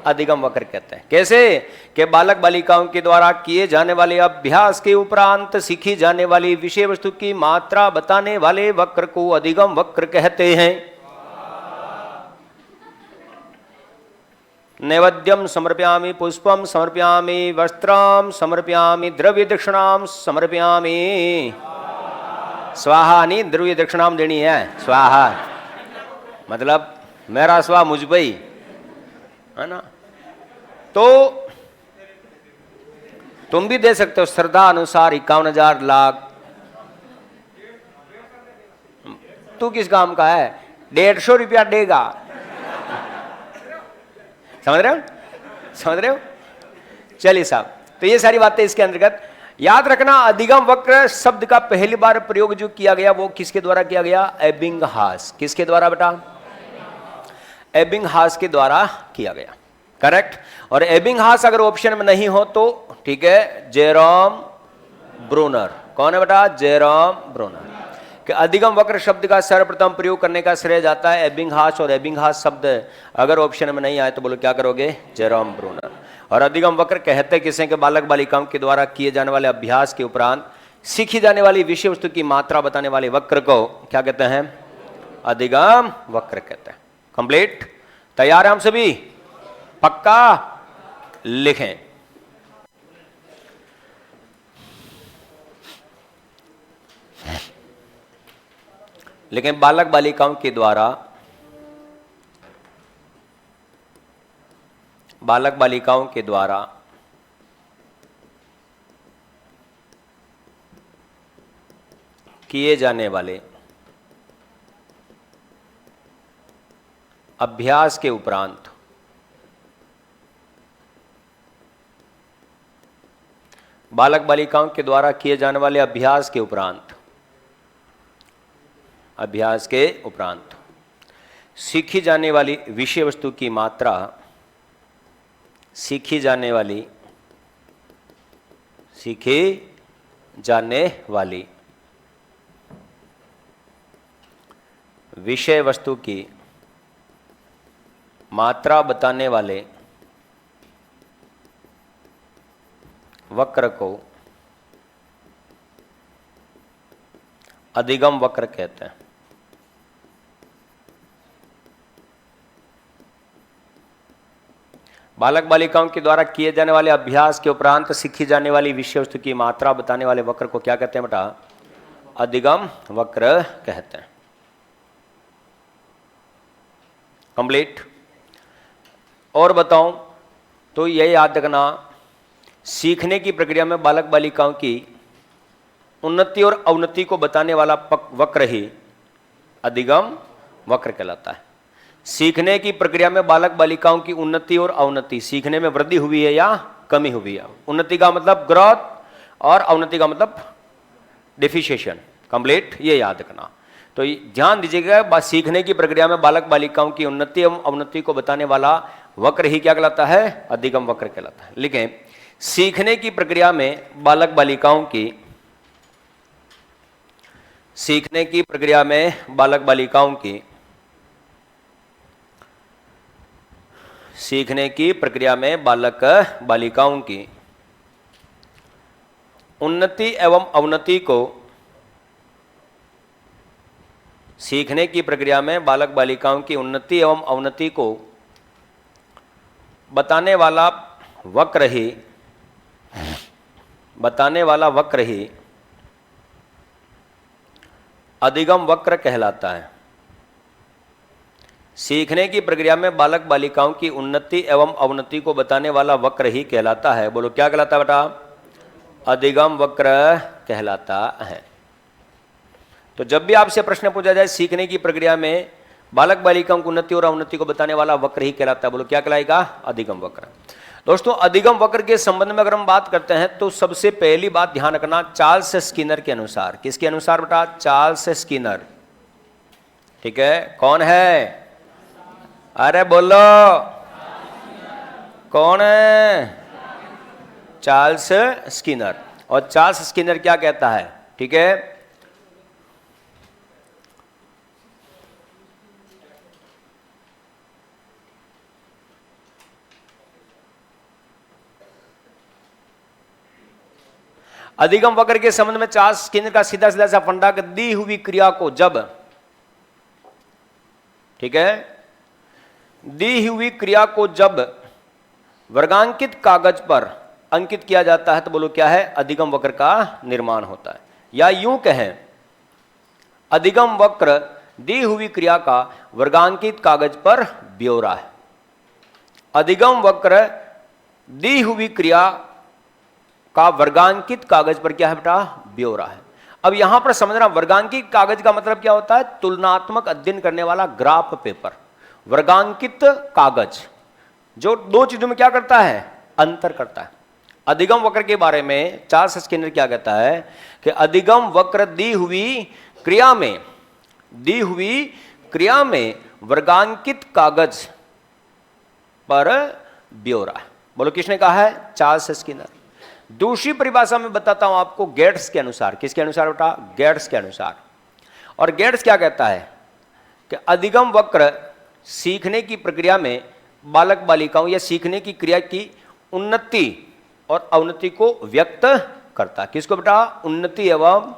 अधिगम वक्र कहते हैं। कैसे कि बालक बालिकाओं के द्वारा किए जाने वाले अभ्यास के उपरांत सीखी जाने वाली विषय वस्तु की मात्रा बताने वाले वक्र को अधिगम वक्र कहते हैं। नैवेद्यम समर्पयामि, पुष्पम समर्पयामि, वस्त्रम समर्पयामि, द्रव्य दक्षिणाम समर्पयामि। स्वाहा नहीं, द्रव्य दक्षिणाम देनी है, स्वाहा मतलब मेरा स्वा मुझ पे ही है ना। तो तुम भी दे सकते हो श्रद्धा अनुसार 51,000 लाख। तू किस काम का है, 150 रुपया देगा। समझ रहे हो, समझ रहे हो? चलिए साहब, तो ये सारी बातें इसके अंतर्गत याद रखना। अधिगम वक्र शब्द का पहली बार प्रयोग जो किया गया वो किसके द्वारा किया गया? एबिंगहास। किसके द्वारा बेटा? एबिंगहास के द्वारा किया गया, करेक्ट। और एबिंगहास अगर ऑप्शन में नहीं हो तो ठीक है, जेरोम ब्रूनर। कौन है बेटा? Jerome Bruner. कि अधिगम वक्र शब्द का सर्वप्रथम प्रयोग करने का श्रेय जाता है एबिंगहास, और एबिंगहास शब्द अगर ऑप्शन में नहीं आए तो बोलो क्या करोगे? Jerome Bruner. और अधिगम वक्र कहते किसे कि बालक बालिकाओं के द्वारा किए जाने वाले अभ्यास के उपरांत सीखी जाने वाली विषय वस्तु की मात्रा बताने वाले वक्र को क्या कहते हैं? अधिगम वक्र कहते हैं। कंप्लीट? तैयार है हम सभी? पक्का लिखें। लेकिन बालक बालिकाओं के द्वारा किए जाने वाले अभ्यास के उपरांत बालक बालिकाओं के द्वारा किए जाने वाले अभ्यास के उपरांत सीखी जाने वाली विषय वस्तु की मात्रा सीखी जाने वाली विषय वस्तु की मात्रा बताने वाले वक्र को अधिगम वक्र कहते हैं। बालक बालिकाओं के द्वारा किए जाने वाले अभ्यास के उपरांत सीखी जाने वाली विषय वस्तु की मात्रा बताने वाले वक्र को क्या कहते हैं बेटा? अधिगम वक्र कहते हैं। कंप्लीट? और बताऊं तो यह याद रखना, सीखने की प्रक्रिया में बालक बालिकाओं की उन्नति और अवनति को बताने वाला वक्र ही अधिगम वक्र कहलाता है। सीखने की प्रक्रिया में बालक बालिकाओं की उन्नति और अवनति, सीखने में वृद्धि हुई है या कमी हुई है। उन्नति का मतलब ग्रोथ और अवनति का मतलब डिफिशिएशन। कंप्लीट? ये याद रखना। तो ध्यान दीजिएगा, सीखने की प्रक्रिया में बालक बालिकाओं की उन्नति एवं अवनति को बताने वाला वक्र ही क्या कहलाता है? अधिगम वक्र कहलाता है। लेकिन सीखने की प्रक्रिया में बालक बालिकाओं की सीखने की प्रक्रिया में बालक बालिकाओं की उन्नति एवं अवनति को, सीखने की प्रक्रिया में बालक बालिकाओं की उन्नति एवं अवनति को बताने वाला वक्र ही अधिगम वक्र कहलाता है। सीखने की प्रक्रिया में बालक बालिकाओं की उन्नति एवं अवनति को बताने वाला वक्र ही कहलाता है। बोलो क्या कहलाता है बेटा? अधिगम वक्र कहलाता है। तो जब भी आपसे प्रश्न पूछा जाए सीखने की प्रक्रिया में बालक बालिकाओं की उन्नति और अवनति को बताने वाला वक्र ही कहलाता है, बोलो क्या कहलाएगा? अधिगम वक्र। दोस्तों अधिगम वक्र के संबंध में अगर हम बात करते हैं तो सबसे पहली बात ध्यान रखना, चार्ल्स स्किनर के अनुसार। किसके अनुसार बेटा? Charles Skinner. ठीक है, कौन है? अरे बोलो कौन है? Charles Skinner. और चार्ल्स स्किनर क्या कहता है? ठीक है, अधिगम वक्र के संबंध में चार्ल्स स्किनर का सीधा सीधा सा फंडा कि दी हुई क्रिया को जब, ठीक है, दी हुई क्रिया को जब वर्गांकित कागज पर अंकित किया जाता है तो बोलो क्या है? अधिगम वक्र का निर्माण होता है। या यूं कहें, अधिगम वक्र दी हुई क्रिया का वर्गांकित कागज पर ब्यौरा है। अधिगम वक्र दी हुई क्रिया का वर्गांकित कागज पर क्या है बेटा? ब्यौरा है। अब यहां पर समझना, वर्गांकित कागज का मतलब क्या होता है? तुलनात्मक अध्ययन करने वाला ग्राफ पेपर। वर्गांकित कागज जो दो चीजों में क्या करता है? अंतर करता है। अधिगम वक्र के बारे में चार्ल्स स्किनर क्या कहता है कि अधिगम वक्र दी हुई क्रिया में वर्गांकित कागज पर ब्यौरा है। बोलो किसने कहा है? Charles Skinner. दूसरी परिभाषा में बताता हूं आपको, गेट्स के अनुसार। किसके अनुसार बेटा? गेट्स के अनुसार। और गेट्स क्या कहता है कि अधिगम वक्र सीखने की प्रक्रिया में बालक बालिकाओं या सीखने की क्रिया की उन्नति और अवनति को व्यक्त करता है। किसको बेटा? उन्नति एवं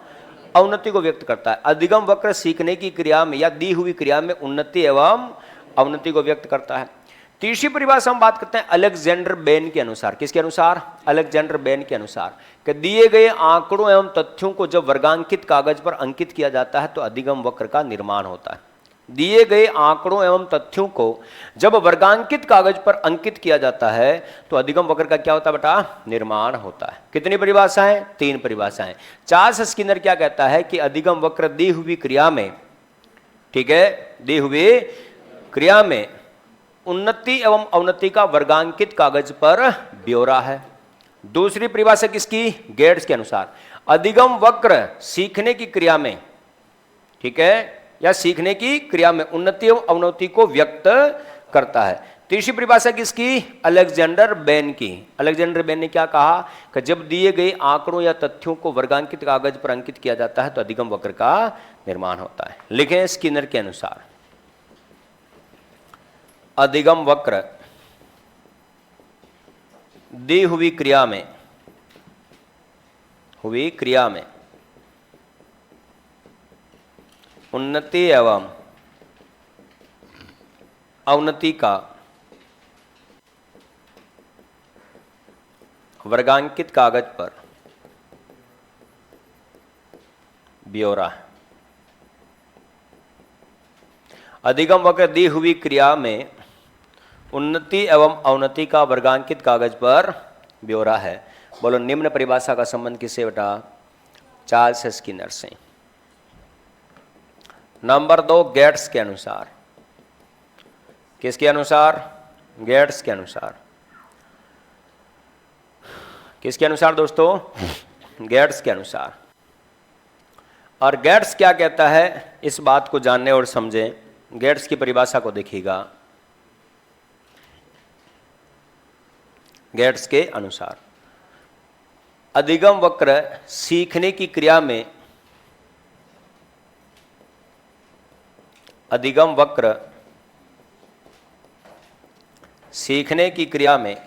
अवनति को व्यक्त करता है। अधिगम वक्र सीखने की क्रिया में या दी हुई क्रिया में उन्नति एवं अवनति को व्यक्त करता है। तीसरी परिभाषा हम बात करते हैं अलेक्जेंडर बेन के अनुसार। किसके अनुसार? अलेक्जेंडर बेन के अनुसार कि दिए गए आंकड़ों एवं तथ्यों को जब वर्गांकित कागज पर अंकित किया जाता है तो अधिगम वक्र का निर्माण होता है। दिए गए आंकड़ों एवं तथ्यों को जब वर्गांकित कागज पर अंकित किया जाता है तो अधिगम वक्र का क्या होता है बेटा? निर्माण होता है। कितनी परिभाषाएं? 3 परिभाषाएं। चार्ल्स स्किनर क्या कहता है कि अधिगम वक्र दी हुई क्रिया में, ठीक है, दी हुई क्रिया में उन्नति एवं अवनति का वर्गांकित कागज पर ब्यौरा है। दूसरी परिभाषा किसकी? गेट्स के अनुसार। अधिगम वक्र सीखने की क्रिया में, ठीक है, या सीखने की क्रिया में उन्नति एवं अवनति को व्यक्त करता है। तीसरी परिभाषा किसकी? अलेक्जेंडर बेन की। अलेक्जेंडर बेन ने क्या कहा कि जब दिए गए आंकड़ों या तथ्यों को वर्गांकित कागज पर अंकित किया जाता है तो अधिगम वक्र का निर्माण होता है। लिखें स्किनर के अनुसार, अधिगम वक्र दी हुई क्रिया में उन्नति एवं अवनति का वर्गांकित कागज पर ब्यौरा है। अधिगम वक्र दी हुई क्रिया में उन्नति एवं अवनति का वर्गांकित कागज पर ब्यौरा है। बोलो निम्न परिभाषा का संबंध किससे बेटा? चार्ल्स स्किनर से। नंबर 2 गेट्स के अनुसार। किसके अनुसार? गेट्स के अनुसार। किसके अनुसार दोस्तों? गेट्स के अनुसार। और गेट्स क्या कहता है, इस बात को जानने और समझें। गेट्स की परिभाषा को देखिएगा। गेट्स के अनुसार अधिगम वक्र सीखने की क्रिया में, अधिगम वक्र सीखने की क्रिया में,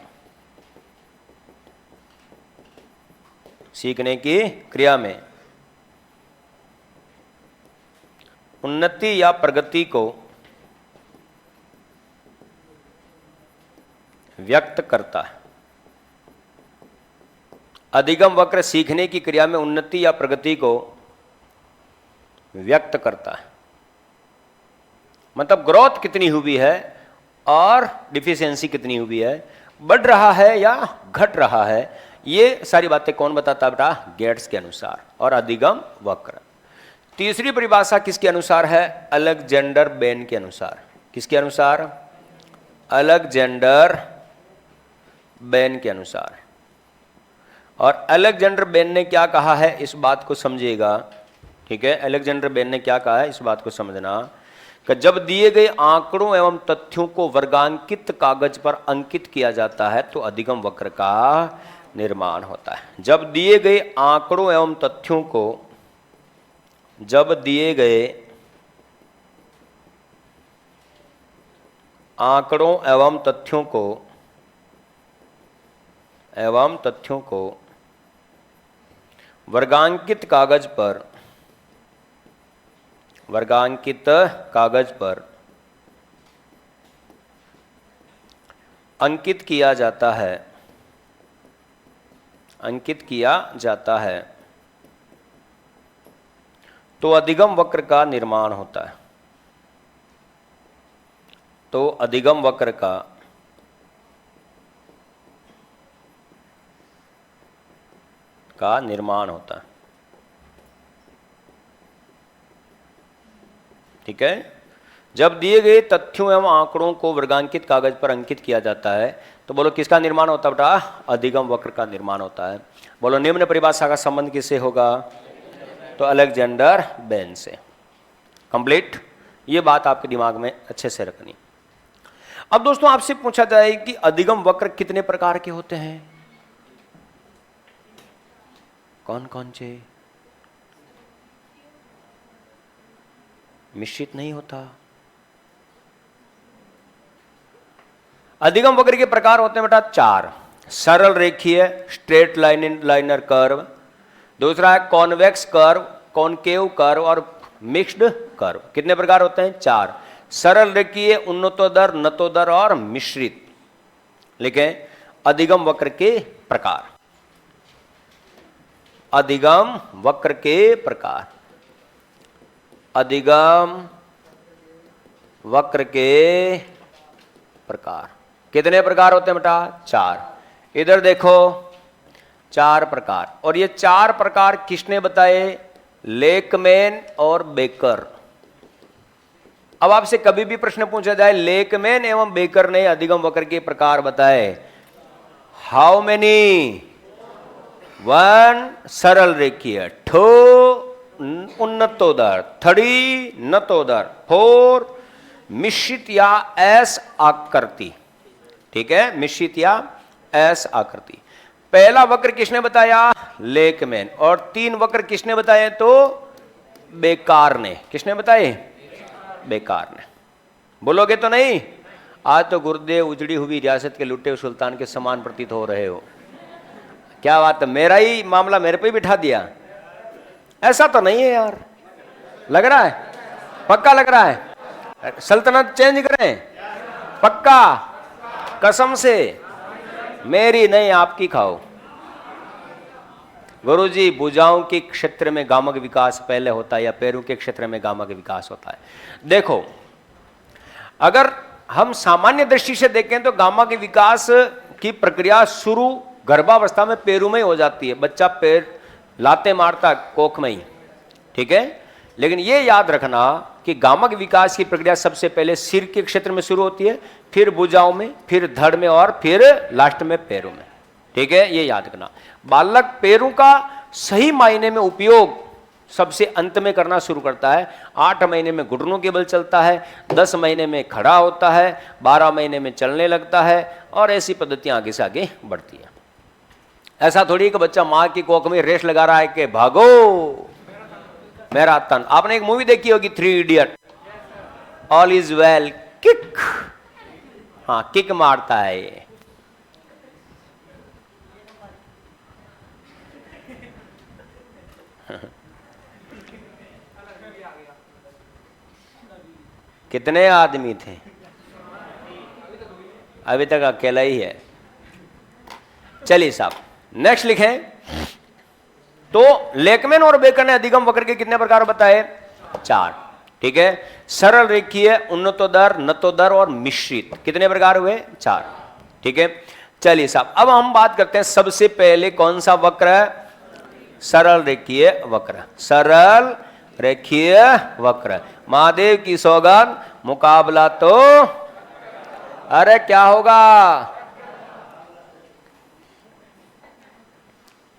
सीखने की क्रिया में उन्नति या प्रगति को व्यक्त करता है। अधिगम वक्र सीखने की क्रिया में उन्नति या प्रगति को व्यक्त करता है, मतलब ग्रोथ कितनी हुई है और डिफिशियंसी कितनी हुई है, बढ़ रहा है या घट रहा है, ये सारी बातें कौन बताता है बेटा? गेट्स के अनुसार। और अधिगम वक्र। तीसरी परिभाषा किसके अनुसार है? अलेक्जेंडर बेन के अनुसार। किसके अनुसार? अलेक्जेंडर बेन के अनुसार। और अलेक्जेंडर बेन ने क्या कहा है इस बात को समझिएगा, ठीक है? अलेक्जेंडर बेन ने क्या कहा है इस बात को समझना कि जब दिए गए आंकड़ों एवं तथ्यों को वर्गांकित कागज पर अंकित किया जाता है तो अधिगम वक्र का निर्माण होता है। जब दिए गए आंकड़ों एवं तथ्यों को, जब दिए गए आंकड़ों एवं तथ्यों को वर्गांकित कागज पर अंकित किया जाता है तो अधिगम वक्र का निर्माण होता है। तो अधिगम वक्र का निर्माण होता है, ठीक है? जब दिए गए तथ्यों एवं आंकड़ों को वर्गांकित कागज पर अंकित किया जाता है तो बोलो किसका निर्माण होता है बेटा? अधिगम वक्र का निर्माण होता है। बोलो निम्न परिभाषा का संबंध किससे होगा? तो अलेक्जेंडर बेन से। कंप्लीट। ये बात आपके दिमाग में अच्छे से रखनी। अब दोस्तों आपसे पूछा जाए कि अधिगम वक्र कितने प्रकार के होते हैं? कौन कौन से? मिश्रित नहीं होता। अधिगम वक्र के प्रकार होते हैं बेटा 4। सरल रेखीय, स्ट्रेट लाइनर कर्व। दूसरा है कॉन्वेक्स कर्व, कॉनकेव कर्व और मिक्स्ड कर्व। कितने प्रकार होते हैं? 4। सरल रेखीय, उन्नतोदर, नतोदर और मिश्रित। लिखें अधिगम वक्र के प्रकार। अधिगम वक्र के प्रकार। अधिगम वक्र के प्रकार कितने प्रकार होते हैं बेटा? 4। इधर देखो 4 प्रकार। और ये 4 प्रकार किसने बताए? लेकमैन और बेकर। अब आपसे कभी भी प्रश्न पूछा जाए लेकमैन एवं बेकर ने अधिगम वक्र के प्रकार बताए। How many? 1 सरल रेखीय, 2 उन्नतोदर, 3 नतोदर, 4 मिश्रित या एस आकृति। ठीक है, मिश्रित या एस आकृति। पहला वक्र किसने बताया? लेकमैन। और 3 वक्र किसने बताए? तो बेकार ने। किसने बताए? बेकार ने। बोलोगे तो नहीं? आज तो गुरुदेव उजड़ी हुई रियासत के लुटे सुल्तान के समान प्रतीत हो रहे हो। क्या बात है, मेरा ही मामला मेरे पे बिठा दिया? ऐसा तो नहीं है यार। लग रहा है? पक्का लग रहा है? सल्तनत चेंज करें? पक्का? कसम से? मेरी नहीं, आपकी खाओ। गुरुजी, भुजाओं के क्षेत्र में गामक विकास पहले होता है या पैरों के क्षेत्र में गामक विकास होता है? देखो, अगर हम सामान्य दृष्टि से देखें तो गामा के विकास की प्रक्रिया शुरू गर्भावस्था में पैरों में हो जाती है। बच्चा पैर लाते मारता कोख में ही, ठीक है। लेकिन ये याद रखना कि गामक विकास की प्रक्रिया सबसे पहले सिर के क्षेत्र में शुरू होती है, फिर भुजाओं में, फिर धड़ में और फिर लास्ट में पैरों में, ठीक है। ये याद रखना। बालक पैरों का सही मायने में उपयोग सबसे अंत में करना शुरू करता है। 8 महीने में घुटनों के बल चलता है, 10 महीने में खड़ा होता है, 12 महीने में चलने लगता है और ऐसी पद्धतियां आगे से आगे बढ़ती है। ऐसा थोड़ी कि बच्चा माँ की कोख में रेस लगा रहा है कि भागो मैराथन। आपने एक मूवी देखी होगी 3 idiot, all is well kick. हाँ, किक मारता है ये। कितने आदमी थे? अभी तक अकेला ही है। चलिए साहब, नेक्स्ट लिखें। तो लेकमैन और बेकर ने अधिगम वक्र के कितने प्रकार बताए? 4। ठीक है। सरल, रेखीय, उन्नतोदर, नतोदर और मिश्रित, कितने प्रकार हुए? 4। ठीक है। चलिए साहब, अब हम बात करते हैं सबसे पहले कौन सा वक्र है? सरल रेखीय वक्र। सरल रेखीय वक्र। महादेव की सौगंध, मुकाबला तो अरे क्या होगा?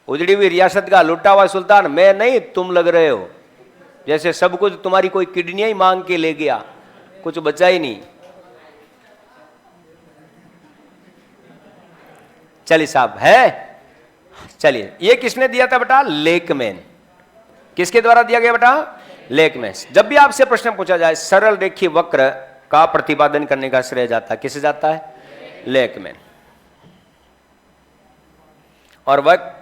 उजड़ी हुई रियासत का लुटा हुआ सुल्तान मैं नहीं, तुम लग रहे हो। जैसे सब कुछ तुम्हारी कोई किडनियां ही मांग के ले गया, कुछ बचा ही नहीं। चलिए साहब, है। चलिए, ये किसने दिया था बेटा? लेकमैन। किसके द्वारा दिया गया बेटा? लेकमैन। जब भी आपसे प्रश्न पूछा जाए सरल रेखीय वक्र का प्रतिपादन करने का श्रेय जाता है किसे जाता है? लेकमैन। और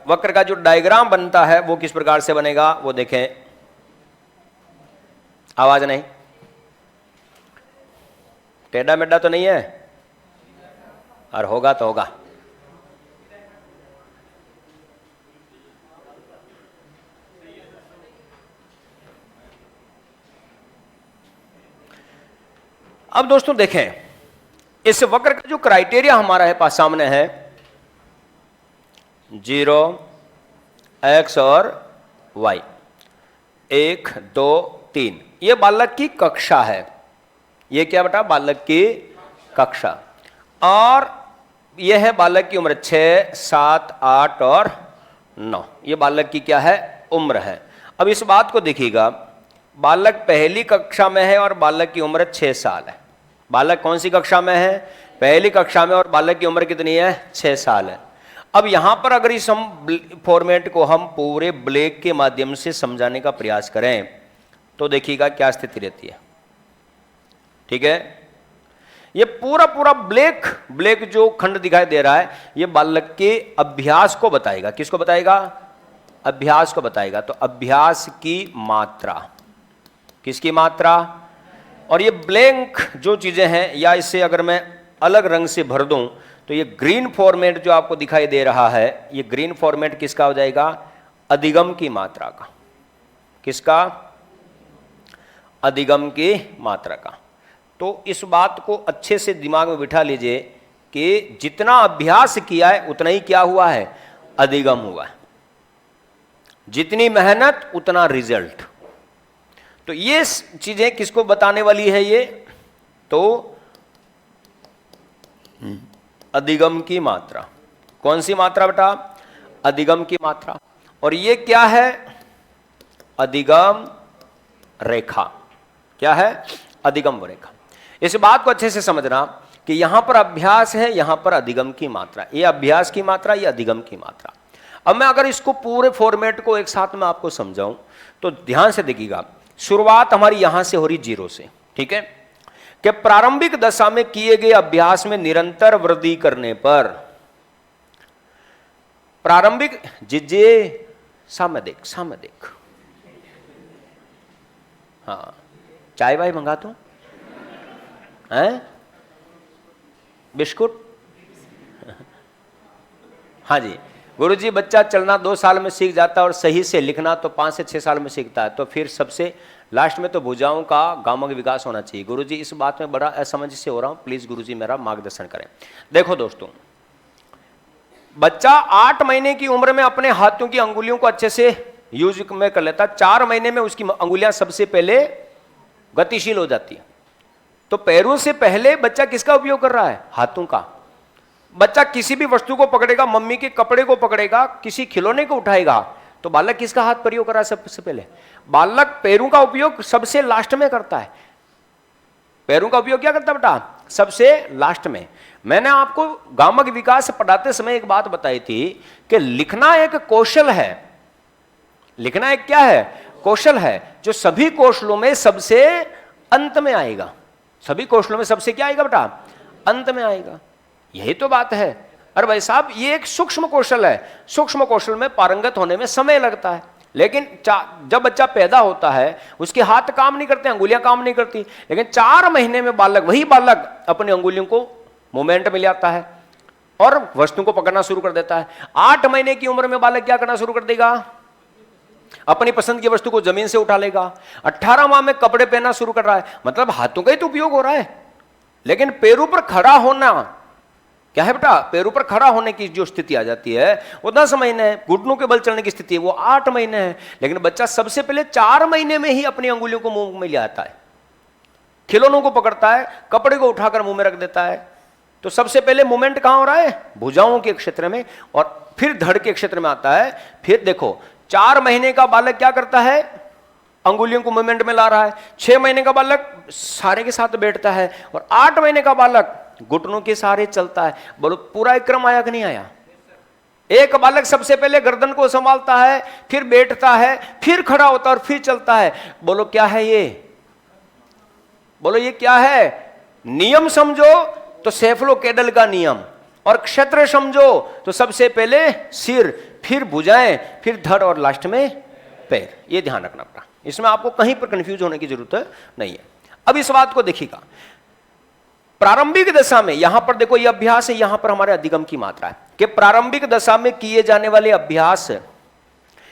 वक्र का जो डायग्राम बनता है वो किस प्रकार से बनेगा वो देखें। आवाज नहीं, टेढ़ा मेढ़ा तो नहीं है, और होगा तो होगा। अब दोस्तों देखें, इस वक्र का जो क्राइटेरिया हमारा है पास सामने है 0, x और y, 1, 2, 3। ये बालक की कक्षा है। ये क्या बेटा? बालक की कक्षा। और यह है बालक की उम्र 6, 7, 8 और 9। ये बालक की क्या है? उम्र है। अब इस बात को देखिएगा, बालक पहली कक्षा में है और बालक की उम्र 6 साल है। बालक कौन सी कक्षा में है? पहली कक्षा में, और बालक की उम्र कितनी है? 6 साल है। अब यहां पर अगर इस फॉर्मेट को हम पूरे ब्लैक के माध्यम से समझाने का प्रयास करें तो देखिएगा क्या स्थिति रहती है। ठीक है। ये पूरा पूरा ब्लैक जो खंड दिखाई दे रहा है ये बालक के अभ्यास को बताएगा। किसको बताएगा? अभ्यास को बताएगा। तो अभ्यास की मात्रा, किसकी मात्रा? और ये ब्लैंक जो चीजें हैं, या इससे अगर मैं अलग रंग से भर दूं तो ये ग्रीन फॉर्मेट जो आपको दिखाई दे रहा है, ये ग्रीन फॉर्मेट किसका हो जाएगा? अधिगम की मात्रा का। किसका? अधिगम की मात्रा का। तो इस बात को अच्छे से दिमाग में बिठा लीजिए कि जितना अभ्यास किया है उतना ही क्या हुआ है? अधिगम हुआ है। जितनी मेहनत उतना रिजल्ट। तो ये चीजें किसको बताने वाली है? ये तो अधिगम की मात्रा। कौन सी मात्रा बेटा? अधिगम की मात्रा। और ये क्या है? अधिगम रेखा। क्या है? अधिगम रेखा। इस बात को अच्छे से समझना कि यहां पर अभ्यास है, यहां पर अधिगम की मात्रा। ये अभ्यास की मात्रा, ये अधिगम की मात्रा। अब मैं अगर इसको पूरे फॉर्मेट को एक साथ में आपको समझाऊं तो ध्यान से देखिएगा। शुरुआत हमारी यहां से हो रही 0 से। ठीक है। कि प्रारंभिक दशा में किए गए अभ्यास में निरंतर वृद्धि करने पर प्रारंभिक जिजे सामने देख। हाँ, चाय वाय मंगा दो, हैं? बिस्कुट? हाँ जी। गुरुजी, बच्चा चलना 2 साल में सीख जाता है और सही से लिखना तो 5 से 6 साल में सीखता है, तो फिर सबसे लास्ट में तो भुजाओं का गामक विकास होना चाहिए। गुरुजी, इस बात में बड़ा असमंजस से हो रहा हूं, प्लीज गुरुजी मेरा मार्गदर्शन करें। देखो दोस्तों, बच्चा 8 महीने की उम्र में अपने हाथों की अंगुलियों को अच्छे से यूज में कर लेता। 4 महीने में उसकी अंगुलियां सबसे पहले गतिशील हो जाती है। तो पैरों से पहले बच्चा किसका उपयोग कर रहा है? हाथों का। बच्चा किसी भी वस्तु को पकड़ेगा, मम्मी के कपड़े को पकड़ेगा, किसी खिलौने को उठाएगा, तो बालक किसका हाथ प्रयोग कर रहा है सबसे पहले? बालक पैरों का उपयोग सबसे लास्ट में करता है। पैरों का उपयोग क्या करता है बेटा? सबसे लास्ट में। मैंने आपको गामक विकास पढ़ाते समय एक बात बताई थी कि लिखना एक कौशल है। लिखना एक क्या है? कौशल है, जो सभी कौशलों में सबसे अंत में आएगा। सभी कौशलों में सबसे क्या आएगा बेटा? अंत में आएगा। यही तो बात है। अरे भाई साहब, ये एक सूक्ष्म कौशल है, सूक्ष्म कौशल में पारंगत होने में समय लगता है। लेकिन जब बच्चा पैदा होता है उसके हाथ काम नहीं करते, अंगुलियां काम नहीं करती, लेकिन 4 महीने में वही बालक अपनी अंगुलियों को मूवमेंट में ले आता है और वस्तु को पकड़ना शुरू कर देता है। 8 महीने की उम्र में बालक क्या करना शुरू कर देगा? अपनी पसंद की वस्तु को जमीन से उठा लेगा। 18 माह में कपड़े पहनना शुरू कर रहा है, मतलब हाथों का ही तो उपयोग हो रहा है। लेकिन पैरों पर खड़ा होना क्या है बेटा? पैरों पर खड़ा होने की जो स्थिति आ जाती है वो 10 महीने है, घुटनों के बल चलने की स्थिति है वो 8 महीने है। लेकिन बच्चा सबसे पहले 4 महीने में ही अपनी अंगुलियों को मुंह में ले आता है, खिलौनों को पकड़ता है, कपड़े को उठाकर मुंह में रख देता है। तो सबसे पहले मूवमेंट कहां हो रहा है? भुजाओं के क्षेत्र में, और फिर धड़ के क्षेत्र में आता है। फिर देखो 4 महीने का बालक क्या करता है? अंगुलियों को मूवमेंट में ला रहा है। 6 महीने का बालक सारे के साथ बैठता है, और 8 महीने का बालक घुटनों के सहारे चलता है। बोलो पूरा एक क्रम आया कि नहीं आया? एक बालक सबसे पहले गर्दन को संभालता है, फिर बैठता है, फिर खड़ा होता है और फिर चलता है। बोलो क्या है ये? बोलो ये क्या है? नियम समझो तो सेफलोकेडल का नियम, और क्षेत्र समझो तो सबसे पहले सिर, फिर भुजाएं, फिर धड़ और लास्ट में पैर। ये ध्यान रखना पड़ा, इसमें आपको कहीं पर कंफ्यूज होने की जरूरत नहीं है। अब इस बात को देखिएगा, प्रारंभिक दशा में, यहां पर देखो ये अभ्यास है, यहां पर हमारे अधिगम की मात्रा है कि प्रारंभिक दशा में किए जाने वाले अभ्यास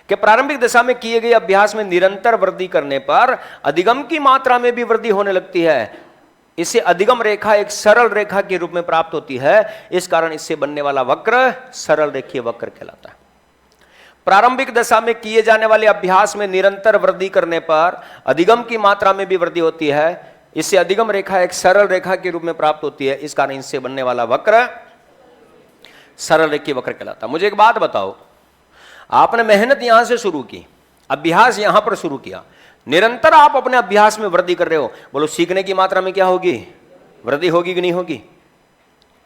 कि प्रारंभिक दशा में किए गए अभ्यास में निरंतर वृद्धि करने पर अधिगम की मात्रा में भी वृद्धि होने लगती है। इससे अधिगम रेखा एक सरल रेखा के रूप में प्राप्त होती है। इस कारण इससे बनने वाला वक्र सरल रेखीय वक्र कहलाता है। प्रारंभिक दशा में किए जाने वाले अभ्यास में निरंतर वृद्धि करने पर अधिगम की मात्रा में भी वृद्धि होती है। इससे अधिगम रेखा एक सरल रेखा के रूप में प्राप्त होती है। इस कारण इससे बनने वाला वक्र सरल रेखीय वक्र कहलाता है। मुझे एक बात बताओ, आपने मेहनत यहां से शुरू की, अभ्यास यहां पर शुरू किया, निरंतर आप अपने अभ्यास में वृद्धि कर रहे हो। बोलो सीखने की मात्रा में क्या होगी? वृद्धि होगी कि नहीं होगी?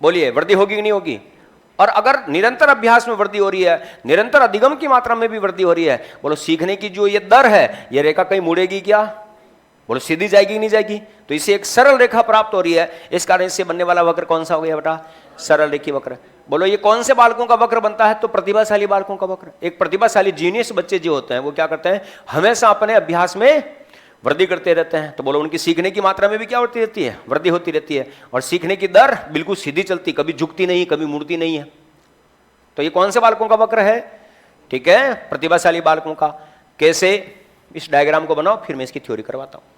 बोलिए, वृद्धि होगी कि नहीं होगी? और अगर निरंतर अभ्यास में वृद्धि हो रही है, निरंतर अधिगम की मात्रा में भी वृद्धि हो रही है, बोलो सीखने की जो ये दर है, ये रेखा कहीं मुड़ेगी क्या? बोलो सीधी जाएगी कि नहीं जाएगी? तो इससे एक सरल रेखा प्राप्त हो रही है। इस कारण इससे बनने वाला वक्र कौन सा हो गया बेटा? सरल रेखीय वक्र। बोलो ये कौन से बालकों का वक्र बनता है? तो प्रतिभाशाली बालकों का वक्र। एक प्रतिभाशाली जीनियस बच्चे जो होते हैं वो क्या करते हैं? हमेशा अपने अभ्यास में वृद्धि करते रहते हैं। तो बोलो उनकी सीखने की मात्रा में भी क्या होती रहती है? वृद्धि होती रहती है। और सीखने की दर बिल्कुल सीधी चलती, कभी झुकती नहीं, कभी मुड़ती नहीं है। तो ये कौन से बालकों का वक्र है? ठीक है, प्रतिभाशाली बालकों का। कैसे? इस डायग्राम को बनाओ, फिर मैं इसकी थ्योरी करवाता हूं।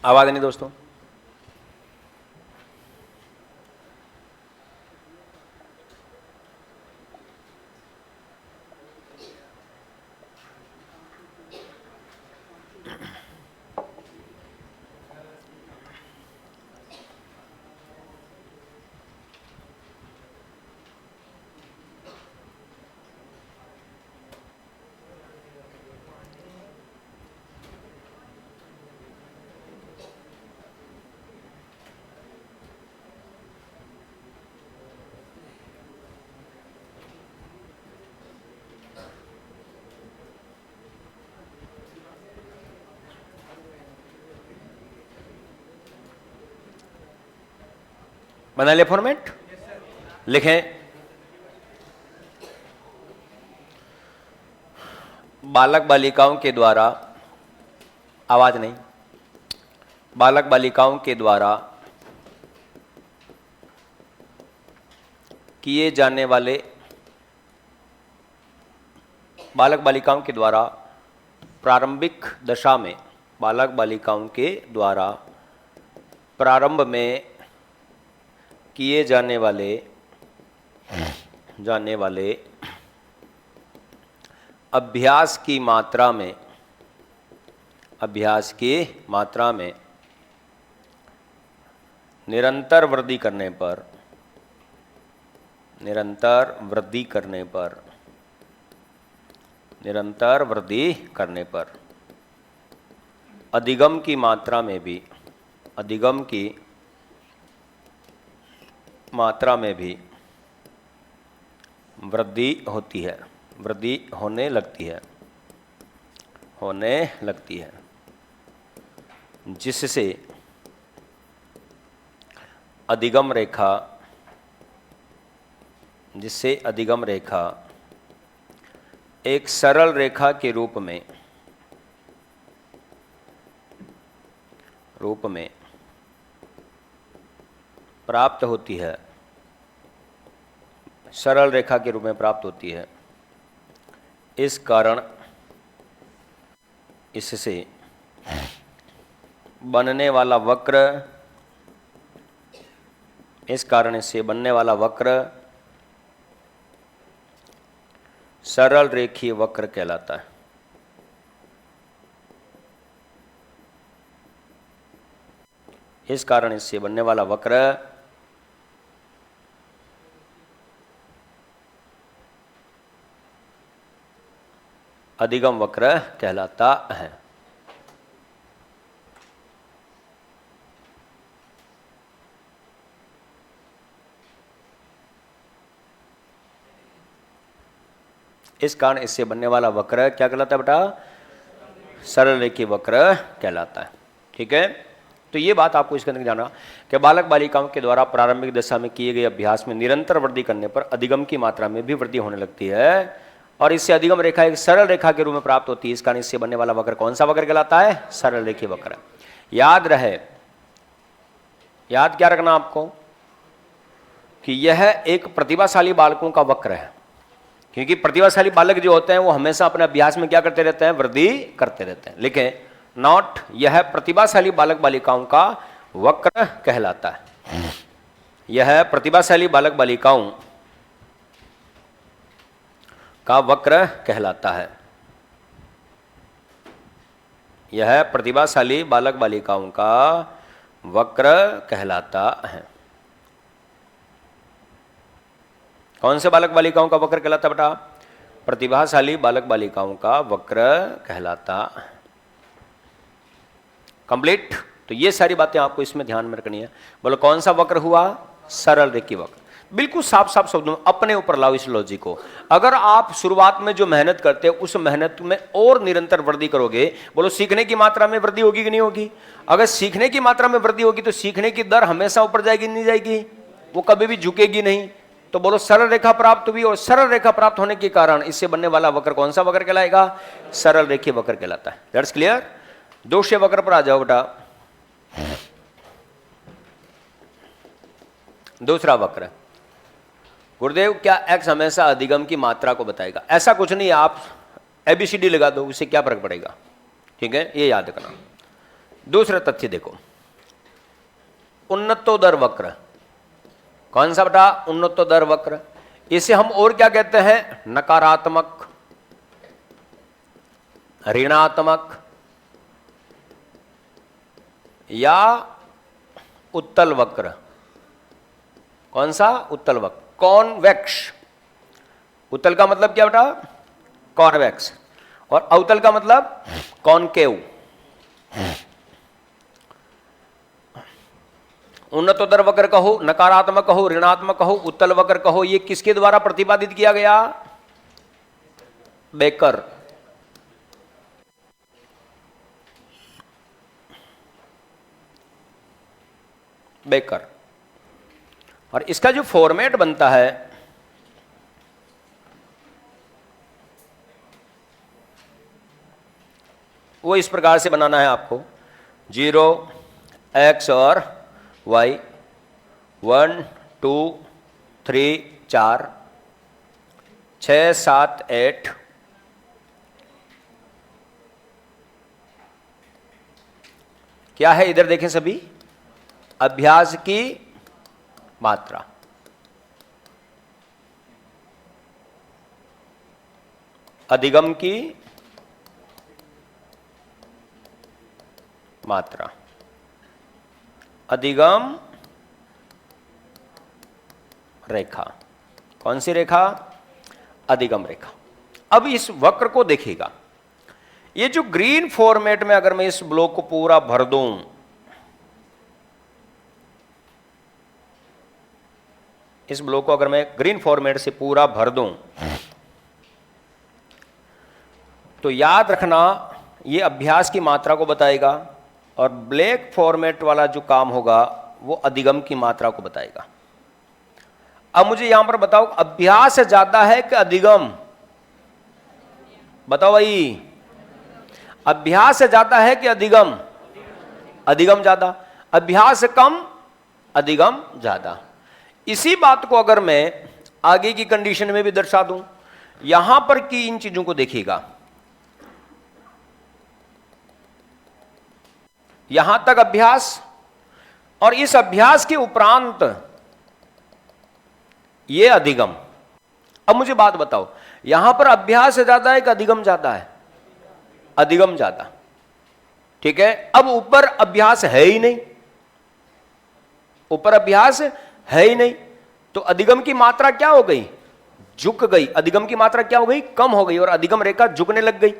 आवाज नहीं दोस्तों? बना लिया फॉर्मेट? लिखें, बालक बालिकाओं के द्वारा, आवाज नहीं, बालक बालिकाओं के द्वारा किए जाने वाले, बालक बालिकाओं के द्वारा प्रारंभिक दशा में, बालक बालिकाओं के द्वारा प्रारंभ में किए जाने वाले अभ्यास की मात्रा में निरंतर वृद्धि करने पर अधिगम की मात्रा में भी वृद्धि होने लगती है, जिससे अधिगम रेखा एक सरल रेखा के रूप में प्राप्त होती है, सरल रेखा के रूप में प्राप्त होती है। इस कारण इससे बनने वाला वक्र सरल रेखीय वक्र कहलाता है। इस कारण इससे बनने वाला वक्र अधिगम वक्र कहलाता है। इस कारण इससे बनने वाला वक्र क्या कहलाता है बेटा? सरल रेखीय वक्र कहलाता है। ठीक है, तो ये बात आपको इसके अंदर जाना कि बालक बालिकाओं के द्वारा प्रारंभिक दशा में किए गए अभ्यास में निरंतर वृद्धि करने पर अधिगम की मात्रा में भी वृद्धि होने लगती है और इससे अधिगम रेखा एक सरल रेखा के रूप में प्राप्त होती है। इस कारण इससे बनने वाला वक्र कौन सा वक्र कहलाता है? सरल रेखीय वक्र। याद रहे, याद क्या रखना आपको कि यह एक प्रतिभाशाली बालकों का वक्र है, क्योंकि प्रतिभाशाली बालक जो होते हैं वो हमेशा अपने अभ्यास में क्या करते रहते हैं? वृद्धि करते रहते हैं। लिखें, नॉट, यह प्रतिभाशाली बालक बालिकाओं का वक्र कहलाता है। यह प्रतिभाशाली बालक बालिकाओं का वक्र कहलाता है। यह प्रतिभाशाली बालक बालिकाओं का वक्र कहलाता है। कौन से बालक बालिकाओं का वक्र कहलाता है बेटा? प्रतिभाशाली बालक बालिकाओं का वक्र कहलाता है। कंप्लीट? तो ये सारी बातें आपको इसमें ध्यान में रखनी है। बोलो कौन सा वक्र हुआ? सरल रेखीय वक्र। बिल्कुल साफ साफ शब्दों में अपने ऊपर लाओ इस लॉजिक को। अगर आप शुरुआत में जो मेहनत करते हैं उस मेहनत में और निरंतर वृद्धि करोगे, बोलो सीखने की मात्रा में वृद्धि होगी कि नहीं होगी? अगर सीखने की मात्रा में वृद्धि होगी तो सीखने की दर हमेशा ऊपर जाएगी नहीं जाएगी? वो कभी भी झुकेगी नहीं। तो बोलो सरल रेखा प्राप्त हुई और सरल रेखा प्राप्त होने के कारण इससे बनने वाला वक्र कौन सा वक्र कहलाएगा? सरल रेखीय वक्र कहलाता है। That's clear? दोषीय वक्र पर आ जाओ बेटा। दूसरा वक्र, गुरुदेव क्या एक्स हमेशा अधिगम की मात्रा को बताएगा? ऐसा कुछ नहीं है, आप एबीसीडी लगा दो, उससे क्या फर्क पड़ेगा? ठीक है, ये याद रखना। दूसरा तथ्य देखो, उन्नतोदर वक्र। कौन सा बेटा? उन्नतोदर वक्र। इसे हम और क्या कहते हैं? नकारात्मक, ऋणात्मक या उत्तल वक्र। कौन सा? उत्तल वक्र। कॉन्वेक्स। उत्तल का मतलब क्या बेटा? कॉन्वेक्स। और अवतल का मतलब कॉनकेव। उन्नतोदर वक्र कहो, नकारात्मक कहो, ऋणात्मक कहो, उत्तल वक्र कहो, ये किसके द्वारा प्रतिपादित किया गया? बेकर। बेकर। और इसका जो फॉर्मेट बनता है वो इस प्रकार से बनाना है आपको, 0 x और y, 1 2 3 4 6 7 8 क्या है इधर देखें सभी, अभ्यास की मात्रा, अधिगम की मात्रा, अधिगम रेखा। कौन सी रेखा? अधिगम रेखा। अब इस वक्र को देखिएगा, ये जो ग्रीन फॉर्मेट में अगर मैं इस ब्लॉक को पूरा भर दूं, इस ब्लॉक को अगर मैं ग्रीन फॉर्मेट से पूरा भर दूं, तो याद रखना ये अभ्यास की मात्रा को बताएगा और ब्लैक फॉर्मेट वाला जो काम होगा वो अधिगम की मात्रा को बताएगा। अब मुझे यहां पर बताओ, अभ्यास ज्यादा है कि अधिगम? बताओ भाई, अभ्यास ज्यादा है कि अधिगम? अधिगम ज्यादा। अभ्यास कम, अधिगम ज्यादा। इसी बात को अगर मैं आगे की कंडीशन में भी दर्शा दूं, यहां पर की इन चीजों को देखिएगा, यहां तक अभ्यास और इस अभ्यास के उपरांत ये अधिगम। अब मुझे बात बताओ, यहां पर अभ्यास ज्यादा है कि अधिगम ज्यादा है? अधिगम ज्यादा। ठीक है, अब ऊपर अभ्यास है ही नहीं, ऊपर अभ्यास है ही नहीं, तो अधिगम की मात्रा क्या हो गई? झुक गई। अधिगम की मात्रा क्या हो गई? कम हो गई, और अधिगम रेखा झुकने लग गई,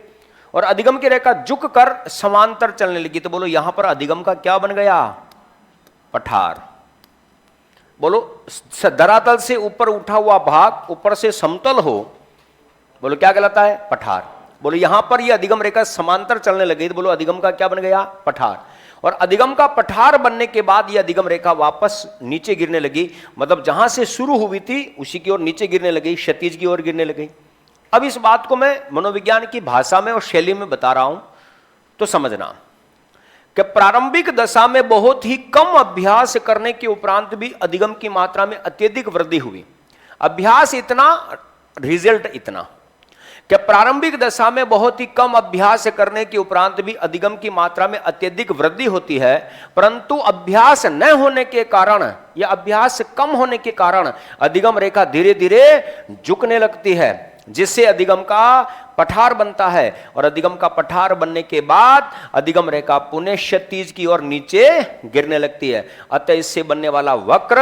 और अधिगम की रेखा झुक कर समांतर चलने लगी। तो बोलो यहां पर अधिगम का क्या बन गया? पठार। बोलो धरातल से ऊपर उठा हुआ भाग ऊपर से समतल हो, बोलो क्या कहलाता है? पठार। बोलो यहां पर ये अधिगम रेखा समांतर चलने लगी, तो बोलो अधिगम का क्या बन गया? पठार। और अधिगम का पठार बनने के बाद ये अधिगम रेखा वापस नीचे गिरने लगी, मतलब जहां से शुरू हुई थी उसी की ओर नीचे गिरने लगी, क्षैतिज की ओर गिरने लगी। अब इस बात को मैं मनोविज्ञान की भाषा में और शैली में बता रहा हूं, तो समझना कि प्रारंभिक दशा में बहुत ही कम अभ्यास करने के उपरांत भी अधिगम की मात्रा में अत्यधिक वृद्धि हुई। अभ्यास इतना, रिजल्ट इतना, कि प्रारंभिक दशा में बहुत ही कम अभ्यास करने के उपरांत भी अधिगम की मात्रा में अत्यधिक वृद्धि होती है, परंतु अभ्यास न होने के कारण या अभ्यास कम होने के कारण अधिगम रेखा धीरे धीरे झुकने लगती है, जिससे अधिगम का पठार बनता है। और अधिगम का पठार बनने के बाद अधिगम रेखा पुनः क्षैतिज की ओर नीचे गिरने लगती है। अतः इससे बनने वाला वक्र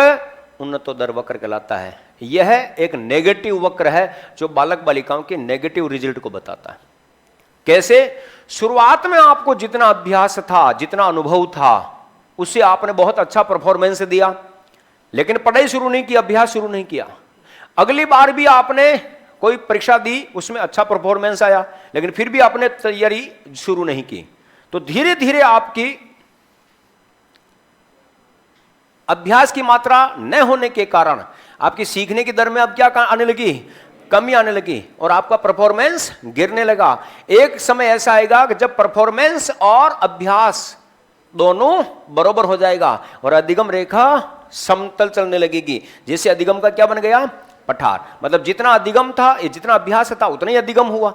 उन्नतोदर वक्र कहलाता है। यह एक नेगेटिव वक्र है जो बालक बालिकाओं के नेगेटिव रिजल्ट को बताता है। कैसे? शुरुआत में आपको जितना अभ्यास था, जितना अनुभव था, उससे आपने बहुत अच्छा परफॉर्मेंस दिया, लेकिन पढ़ाई शुरू नहीं की, अभ्यास शुरू नहीं किया। अगली बार भी आपने कोई परीक्षा दी, उसमें अच्छा परफॉर्मेंस आया, लेकिन फिर भी आपने तैयारी शुरू नहीं की। तो धीरे धीरे आपकी अभ्यास की मात्रा न होने के कारण आपकी सीखने की दर में अब क्या आने लगी? कमी आने लगी, और आपका परफॉर्मेंस गिरने लगा। एक समय ऐसा आएगा कि जब परफॉर्मेंस और अभ्यास दोनों बराबर हो जाएगा और अधिगम रेखा समतल चलने लगेगी, जिससे अधिगम का क्या बन गया? पठार। मतलब जितना अधिगम था, जितना अभ्यास था, उतना ही अधिगम हुआ।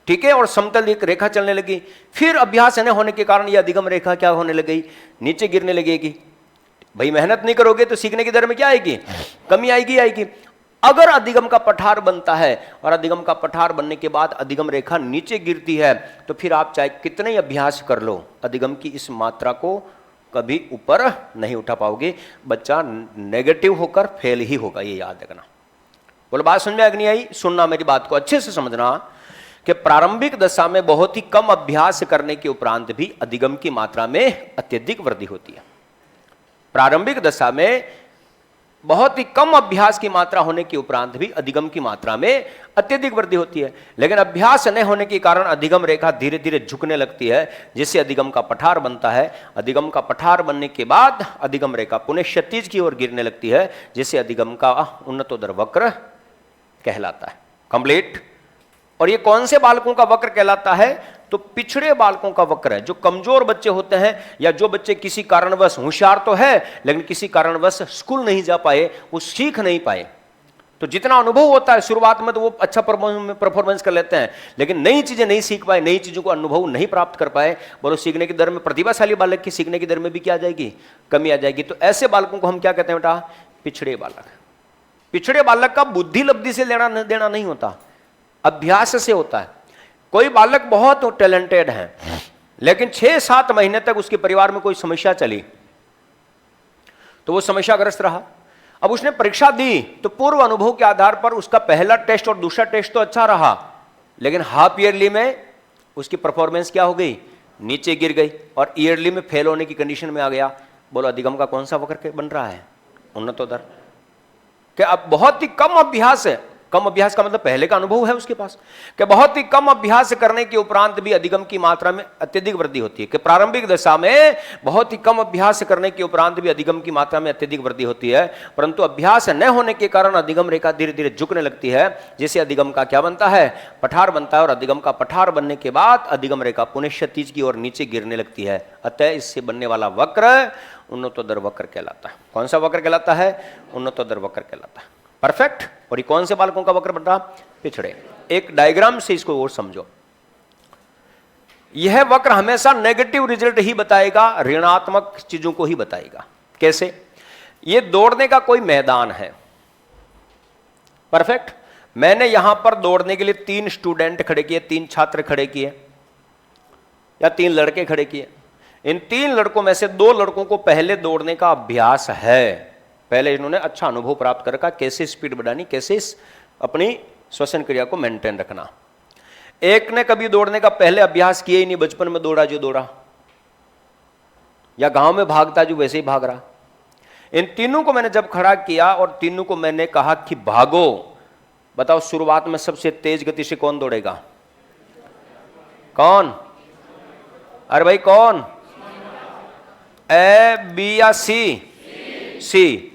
ठीक है, और समतल एक रेखा चलने लगी। फिर अभ्यास न होने के कारण यह अधिगम रेखा क्या होने लगी? नीचे गिरने लगेगी। भाई मेहनत नहीं करोगे तो सीखने की दर में क्या आएगी? कमी आएगी। अगर अधिगम का पठार बनता है और अधिगम का पठार बनने के बाद अधिगम रेखा नीचे गिरती है, तो फिर आप चाहे कितने ही अभ्यास कर लो, अधिगम की इस मात्रा को कभी ऊपर नहीं उठा पाओगे। बच्चा नेगेटिव होकर फेल ही होगा, ये याद रखना। बोलो बात समझ में नहीं आई? सुनना, मेरी बात को अच्छे से समझना कि प्रारंभिक दशा में बहुत ही कम अभ्यास करने के उपरांत भी अधिगम की मात्रा में अत्यधिक वृद्धि होती है। प्रारंभिक दशा में बहुत ही कम अभ्यास की मात्रा होने के उपरांत भी अधिगम की मात्रा में अत्यधिक वृद्धि होती है। लेकिन अभ्यास न होने के कारण अधिगम रेखा धीरे धीरे झुकने लगती है, जिससे अधिगम का पठार बनता है। अधिगम का पठार बनने के बाद अधिगम रेखा पुनः क्षैतिज की ओर गिरने लगती है, जिससे अधिगम का उन्नतोदर वक्र कहलाता है। कंप्लीट। और ये कौन से बालकों का वक्र कहलाता है? तो पिछड़े बालकों का वक्र है। जो कमजोर बच्चे होते हैं या जो बच्चे किसी कारणवश, होशियार तो है लेकिन किसी कारणवश स्कूल नहीं जा पाए, वो सीख नहीं पाए, तो जितना अनुभव होता है शुरुआत में तो वो अच्छा परफॉर्मेंस कर लेते हैं, लेकिन नई चीजें नहीं सीख पाए, नई चीजों को अनुभव नहीं प्राप्त कर पाए, बोलो सीखने की दर में, प्रतिभाशाली बालक की सीखने की दर में भी क्या आ जाएगी? कमी आ जाएगी। तो ऐसे बालकों को हम क्या कहते हैं बेटा? पिछड़े बालक। पिछड़े बालक का बुद्धि लब्धि से लेना देना नहीं होता, अभ्यास से होता है। कोई बालक बहुत टैलेंटेड है लेकिन 6-7 महीने तक उसके परिवार में कोई समस्या चली तो वो समस्याग्रस्त रहा। अब उसने परीक्षा दी तो पूर्व अनुभव के आधार पर उसका पहला टेस्ट और दूसरा टेस्ट तो अच्छा रहा, लेकिन हाफ ईयरली में उसकी परफॉर्मेंस क्या हो गई? नीचे गिर गई और ईयरली में फेल होने की कंडीशन में आ गया। बोलो अधिगम का कौन सा वक्र बन रहा है? उन्नतोदर। क्या अब बहुत ही कम अभ्यास है, कम अभ्यास का मतलब पहले का अनुभव है उसके पास, कि बहुत ही कम अभ्यास करने के उपरांत भी अधिगम की मात्रा में अत्यधिक वृद्धि होती है। कि प्रारंभिक दशा में बहुत ही कम अभ्यास करने के उपरांत भी अधिगम की मात्रा में अत्यधिक वृद्धि होती है, परंतु अभ्यास न होने के कारण अधिगम रेखा धीरे धीरे झुकने लगती है, जिससे अधिगम का क्या बनता है? पठार बनता है। और अधिगम का पठार बनने के बाद अधिगम रेखा पुनः क्षैतिज की ओर नीचे गिरने लगती है। अतः इससे बनने वाला वक्र उन्नतोदर वक्र कहलाता है। कौन सा वक्र कहलाता है? उन्नतोदर वक्र कहलाता है। परफेक्ट। और ये कौन से बालकों का वक्र बन रहा? पिछड़े। एक डायग्राम से इसको और समझो। यह वक्र हमेशा नेगेटिव रिजल्ट ही बताएगा, ऋणात्मक चीजों को ही बताएगा। कैसे? ये दौड़ने का कोई मैदान है। परफेक्ट। मैंने यहां पर दौड़ने के लिए 3 स्टूडेंट खड़े किए, 3 छात्र खड़े किए या 3 लड़के खड़े किए। इन 3 लड़कों में से 2 लड़कों को पहले दौड़ने का अभ्यास है, पहले इन्होंने अच्छा अनुभव प्राप्त कर रखा, कैसे स्पीड बढ़ानी, कैसे अपनी श्वसन क्रिया को मेंटेन रखना। एक ने कभी दौड़ने का पहले अभ्यास किया ही नहीं, बचपन में दौड़ा जो दौड़ा, या गांव में भागता जो वैसे ही भाग रहा। इन तीनों को मैंने जब खड़ा किया और तीनों को मैंने कहा कि भागो, बताओ शुरुआत में सबसे तेज गति से कौन दौड़ेगा? कौन? अरे भाई कौन? ए, बी या सी? सी।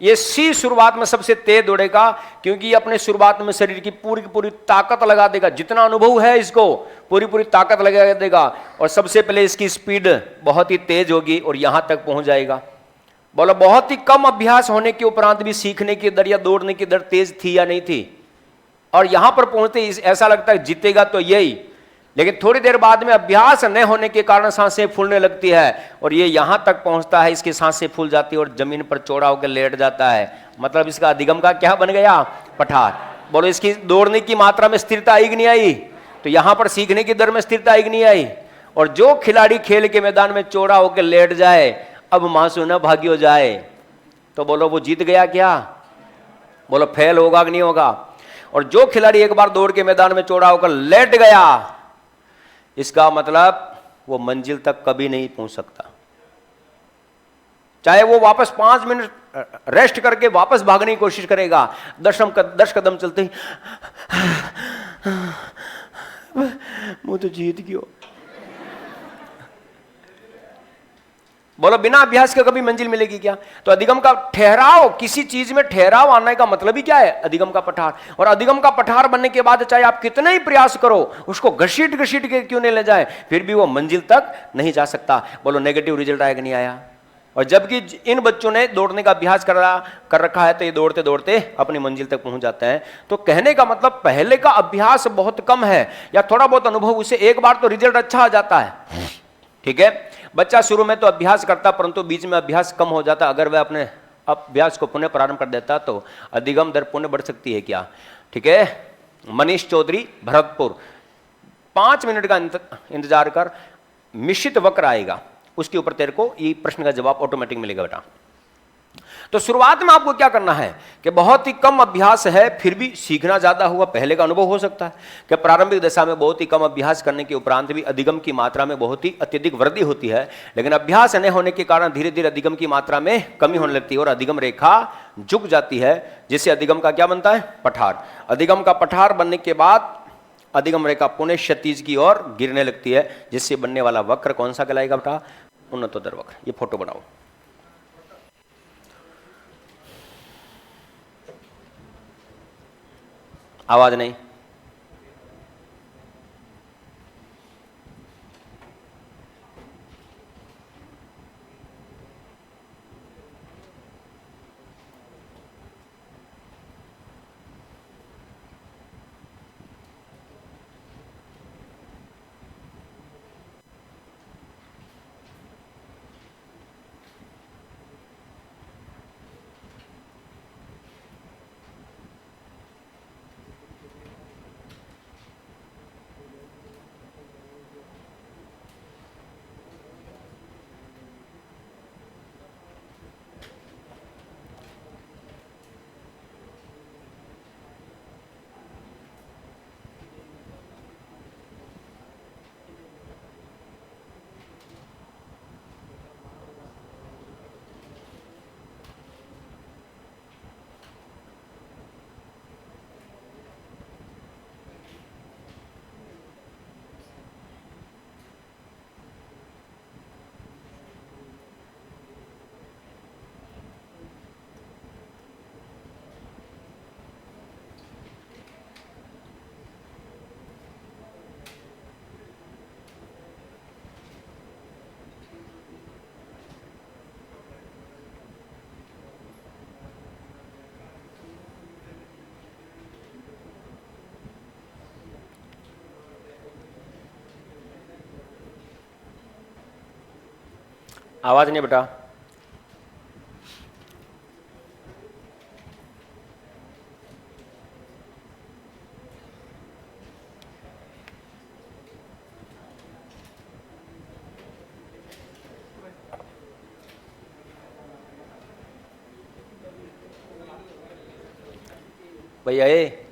ये सी शुरुआत में सबसे तेज दौड़ेगा, क्योंकि ये अपने शुरुआत में शरीर की पूरी ताकत लगा देगा, जितना अनुभव है इसको पूरी ताकत लगा देगा, और सबसे पहले इसकी स्पीड बहुत ही तेज होगी और यहां तक पहुंच जाएगा। बोलो बहुत ही कम अभ्यास होने के उपरांत भी सीखने की दर या दौड़ने की दर तेज थी या नहीं थी? और यहां पर पहुंचते ऐसा लगता है जीतेगा तो यही, लेकिन थोड़ी देर बाद में अभ्यास न होने के कारण सांसें फूलने लगती है और ये यहां तक पहुंचता है, इसकी सांसें फूल जाती है और जमीन पर चौड़ा होकर लेट जाता है। मतलब इसका अधिगम का क्या बन गया? पठार। बोलो इसकी दौड़ने की मात्रा में स्थिरता आई कि नहीं आई? तो यहां पर सीखने की दर में स्थिरता आई कि नहीं आई? और जो खिलाड़ी खेल के मैदान में चौड़ा होकर लेट जाए, अब मांसू न भागी हो जाए, तो बोलो वो जीत गया क्या? बोलो फेल होगा कि नहीं होगा? और जो खिलाड़ी एक बार दौड़ के मैदान में चौड़ा होकर लेट गया, इसका मतलब वो मंजिल तक कभी नहीं पहुंच सकता। चाहे वो वापस 5 मिनट रेस्ट करके वापस भागने की कोशिश करेगा, 10 कदम चलते ही वो तो जीत गयो। बोलो बिना अभ्यास के कभी मंजिल मिलेगी क्या? तो अधिगम का ठहराव, किसी चीज में ठहराव आने का मतलब ही क्या है? अधिगम का पठार। और अधिगम का पठार बनने के बाद चाहे आप कितना ही प्रयास करो, उसको घसीट के क्यों नहीं ले जाए, फिर भी वो मंजिल तक नहीं जा सकता। बोलो नेगेटिव रिजल्ट आया कि नहीं आया? और जबकि इन बच्चों ने दौड़ने का अभ्यास कर रखा है तो ये दौड़ते दौड़ते अपनी मंजिल तक पहुंच जाते हैं। तो कहने का मतलब पहले का अभ्यास बहुत कम है या थोड़ा बहुत अनुभव, उसे एक बार तो रिजल्ट अच्छा आ जाता है। ठीक है, बच्चा शुरू में तो अभ्यास करता, परंतु बीच में अभ्यास कम हो जाता। अगर वह अपने अभ्यास को पुनः प्रारंभ कर देता तो अधिगम दर पुनः बढ़ सकती है क्या? ठीक है, मनीष चौधरी भरतपुर, 5 मिनट का इंतजार कर, मिश्रित वक्र आएगा, उसके ऊपर तेरे को ये प्रश्न का जवाब ऑटोमेटिक मिलेगा बेटा। तो शुरुआत में आपको क्या करना है कि बहुत ही कम अभ्यास है फिर भी सीखना ज्यादा हुआ, पहले का अनुभव हो सकता है कि प्रारंभिक दशा में बहुत ही कम अभ्यास करने के उपरांत भी अधिगम की मात्रा में बहुत ही अत्यधिक वृद्धि होती है, लेकिन अभ्यास न होने के कारण धीरे धीरे अधिगम की मात्रा में कमी होने लगती है और अधिगम रेखा झुक जाती है, जिससे अधिगम का क्या बनता है, पठार। अधिगम का पठार बनने के बाद अधिगम रेखा पुनः क्षैतिज की ओर गिरने लगती है, जिससे बनने वाला वक्र कौन सा कहलाएगा बेटा, उन्नतोदर वक्र। ये फोटो बनाओ। आवाज नहीं। आवाज नहीं बेटा। भैया ए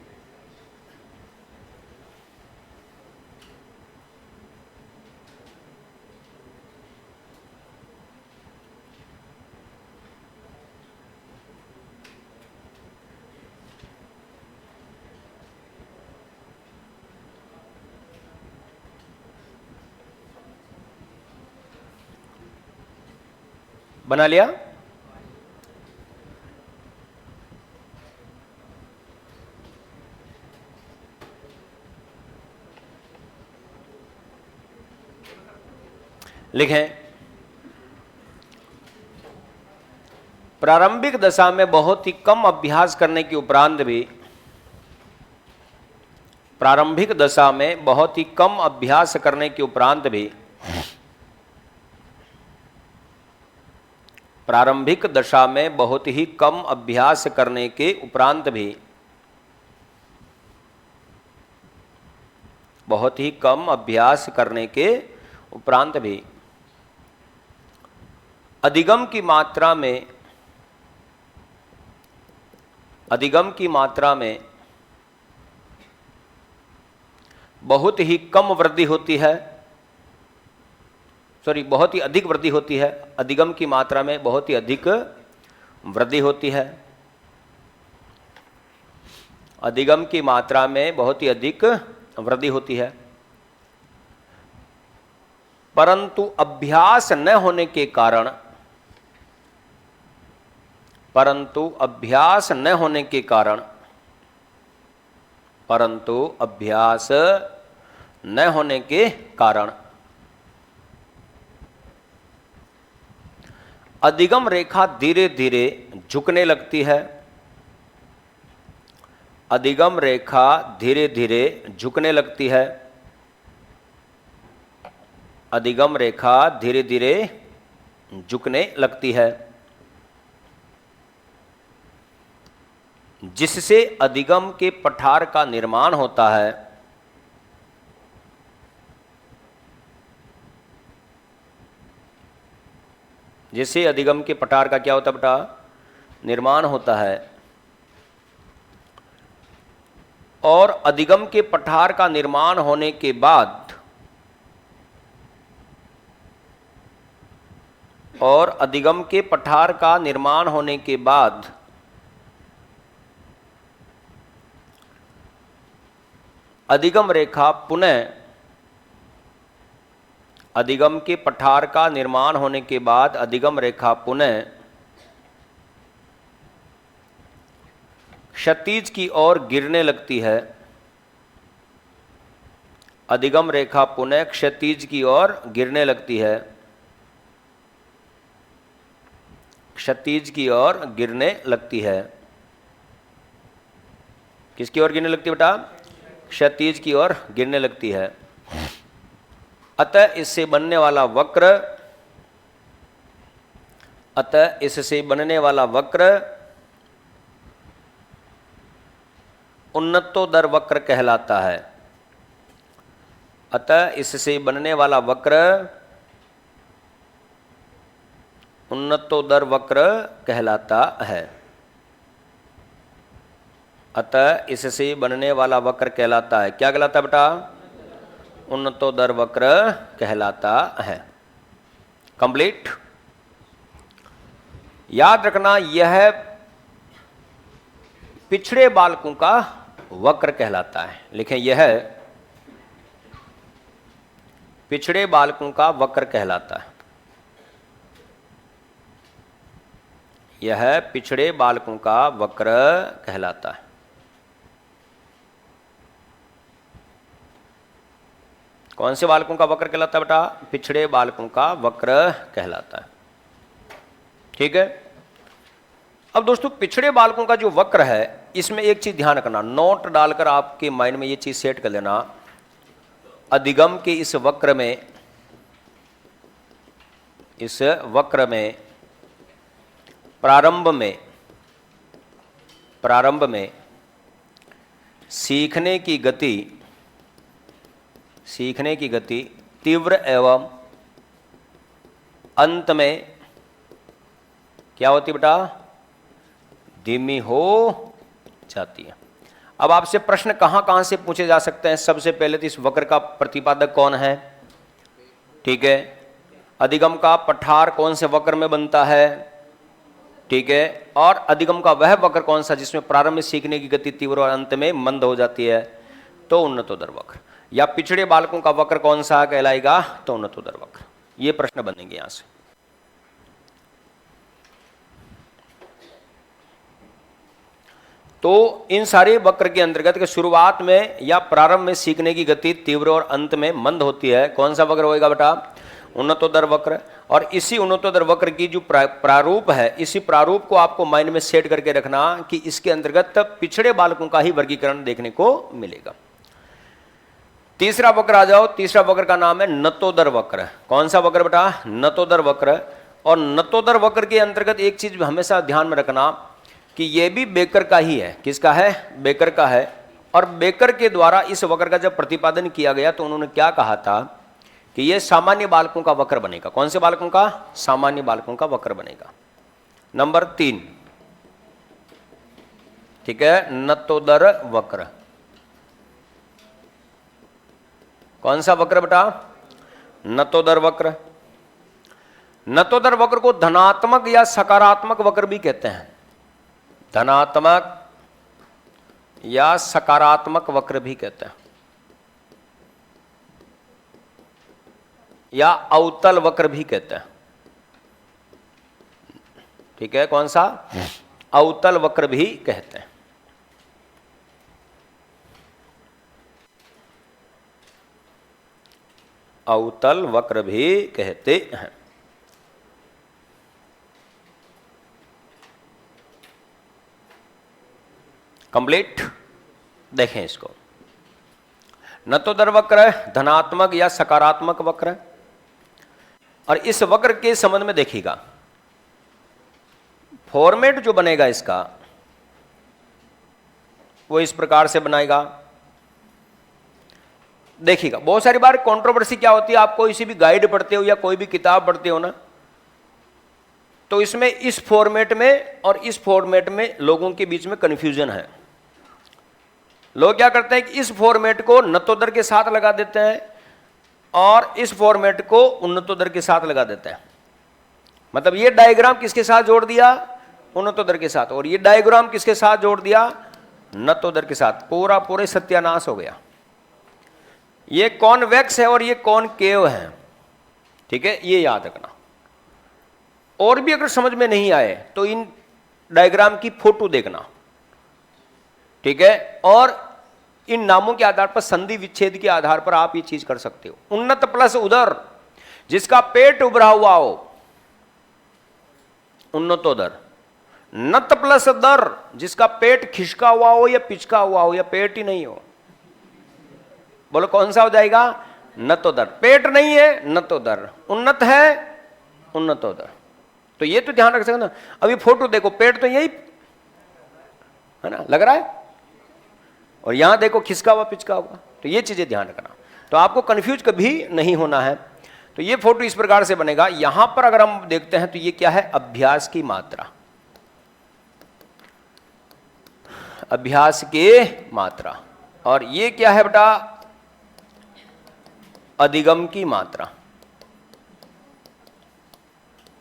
बना लिया। लिखें, प्रारंभिक दशा में बहुत ही कम अभ्यास करने के उपरांत भी, प्रारंभिक दशा में बहुत ही कम अभ्यास करने के उपरांत भी, प्रारंभिक दशा में बहुत ही कम अभ्यास करने के उपरांत भी, बहुत ही कम अभ्यास करने के उपरांत भी अधिगम की मात्रा में, अधिगम की मात्रा में बहुत ही कम वृद्धि होती है, सॉरी बहुत ही अधिक वृद्धि होती है। अधिगम की मात्रा में बहुत ही अधिक वृद्धि होती है, अधिगम की मात्रा में बहुत ही अधिक वृद्धि होती है, परंतु अभ्यास न होने के कारण, परंतु अभ्यास न होने के कारण, परंतु अभ्यास न होने के कारण अधिगम रेखा धीरे धीरे झुकने लगती है, अधिगम रेखा धीरे धीरे झुकने लगती है, अधिगम रेखा धीरे धीरे झुकने लगती है, जिससे अधिगम के पठार का निर्माण होता है, जिससे अधिगम के पठार का क्या होता है बेटा, निर्माण होता है और अधिगम के पठार का निर्माण होने के बाद अधिगम के पठार का निर्माण होने के बाद अधिगम रेखा पुनः अधिगम के पठार का निर्माण होने के बाद अधिगम रेखा पुनः क्षैतिज की ओर गिरने लगती है। अधिगम रेखा पुनः क्षैतिज की ओर गिरने लगती है। क्षैतिज की ओर गिरने लगती है। किसकी ओर गिरने लगती है बेटा? क्षैतिज की ओर गिरने लगती है। अतः इससे बनने वाला वक्र उन्नतोदर वक्र कहलाता है। अतः इससे बनने वाला वक्र उन्नतोदर वक्र कहलाता है। अतः इससे बनने वाला वक्र कहलाता है। क्या कहलाता है बेटा? उन्नतोदर वक्र कहलाता है। कंप्लीट। याद रखना, यह पिछड़े बालकों का वक्र कहलाता है। लिखें, यह पिछड़े बालकों का वक्र कहलाता है। यह पिछड़े बालकों का वक्र कहलाता है। कौन से बालकों का वक्र कहलाता है बेटा? पिछड़े बालकों का वक्र कहलाता है। ठीक है। अब दोस्तों, पिछड़े बालकों का जो वक्र है, इसमें एक चीज ध्यान रखना, नोट डालकर आपके माइंड में ये चीज सेट कर लेना। अधिगम के इस वक्र में प्रारंभ में सीखने की गति तीव्र एवं अंत में क्या होती बेटा? धीमी हो जाती है। अब आपसे प्रश्न कहां से पूछे जा सकते हैं? सबसे पहले तो इस वक्र का प्रतिपादक कौन है? ठीक है। अधिगम का पठार कौन से वक्र में बनता है? ठीक है। और अधिगम का वह वक्र कौन सा जिसमें प्रारंभ में सीखने की गति तीव्र और अंत में मंद हो जाती है? तो उन्नतोदर वक्र। या पिछड़े बालकों का वक्र कौन सा कहलाएगा? तो उन्नतोदर वक्र। ये प्रश्न बनेंगे यहां से। तो इन सारे वक्र के अंतर्गत के शुरुआत में या प्रारंभ में सीखने की गति तीव्र और अंत में मंद होती है। कौन सा वक्र होएगा बेटा? उन्नतोदर वक्र। और इसी उन्नतोदर वक्र की जो प्रारूप है, इसी प्रारूप को आपको माइंड में सेट करके रखना कि इसके अंतर्गत पिछड़े बालकों का ही वर्गीकरण देखने को मिलेगा। तीसरा वक्र आ जाओ। तीसरा वक्र का नाम है नतोदर वक्र। कौन सा वक्र बेटा? नतोदर वक्र। और नतोदर वक्र के अंतर्गत एक चीज हमेशा ध्यान में रखना कि यह भी बेकर का ही है। किसका है? बेकर का है। और बेकर के द्वारा इस वक्र का जब प्रतिपादन किया गया तो उन्होंने क्या कहा था कि यह सामान्य बालकों का वक्र बनेगा। कौन से बालकों का? सामान्य बालकों का वक्र बनेगा। नंबर 3, ठीक है, नतोदर वक्र। कौन सा वक्र बेटा? नतोदर वक्र। नतोदर वक्र को धनात्मक या सकारात्मक वक्र भी कहते हैं। धनात्मक या सकारात्मक वक्र भी कहते हैं, या अवतल वक्र भी कहते हैं। ठीक है, कौन सा? अवतल वक्र भी कहते हैं। अवतल वक्र भी कहते हैं। कंप्लीट। देखें इसको। नतोदर वक्र धनात्मक या सकारात्मक वक्र। और इस वक्र के संबंध में देखिएगा, फॉर्मेट जो बनेगा इसका वो इस प्रकार से बनाएगा। देखिएगा, बहुत सारी बार कंट्रोवर्सी क्या होती है, आप कोई सी भी गाइड पढ़ते हो या कोई भी किताब पढ़ते हो ना, तो इसमें इस फॉर्मेट में और इस फॉर्मेट में लोगों के बीच में कंफ्यूजन है। लोग क्या करते हैं कि इस फॉर्मेट को नत्तोदर के साथ लगा देते हैं और इस फॉर्मेट को उन्नतोदर के साथ लगा देते हैं। मतलब ये डायग्राम किसके साथ जोड़ दिया? उन्नतोदर के साथ। और ये डायग्राम किसके साथ जोड़ दिया? नत्तोदर के साथ। पूरा पूरे सत्यानाश हो गया। ये कॉन्वेक्स है और ये कॉनकेव है, ठीक है, ये याद रखना। और भी अगर समझ में नहीं आए तो इन डायग्राम की फोटो देखना, ठीक है, और इन नामों के आधार पर, संधि विच्छेद के आधार पर आप ये चीज कर सकते हो। उन्नत प्लस उदर, जिसका पेट उभरा हुआ हो, उन्नतोदर। नत प्लस दर, जिसका पेट खिसका हुआ हो या पिचका हुआ हो या पेट ही नहीं हो, बोलो कौन सा हो जाएगा? नतोदर। पेट नहीं है, नतोदर। उन्नत है, उन्नतोदर। तो ये तो ध्यान रख सकते ना। अभी फोटो देखो, पेट तो यही है ना, लग रहा है, और यहां देखो खिसका हुआ पिचका हुआ। तो ये चीजें ध्यान रखना, तो आपको कंफ्यूज कभी नहीं होना है। तो ये फोटो इस प्रकार से बनेगा। यहां पर अगर हम देखते हैं तो ये क्या है? अभ्यास की मात्रा, अभ्यास के मात्रा। और ये क्या है बेटा? अधिगम की मात्रा।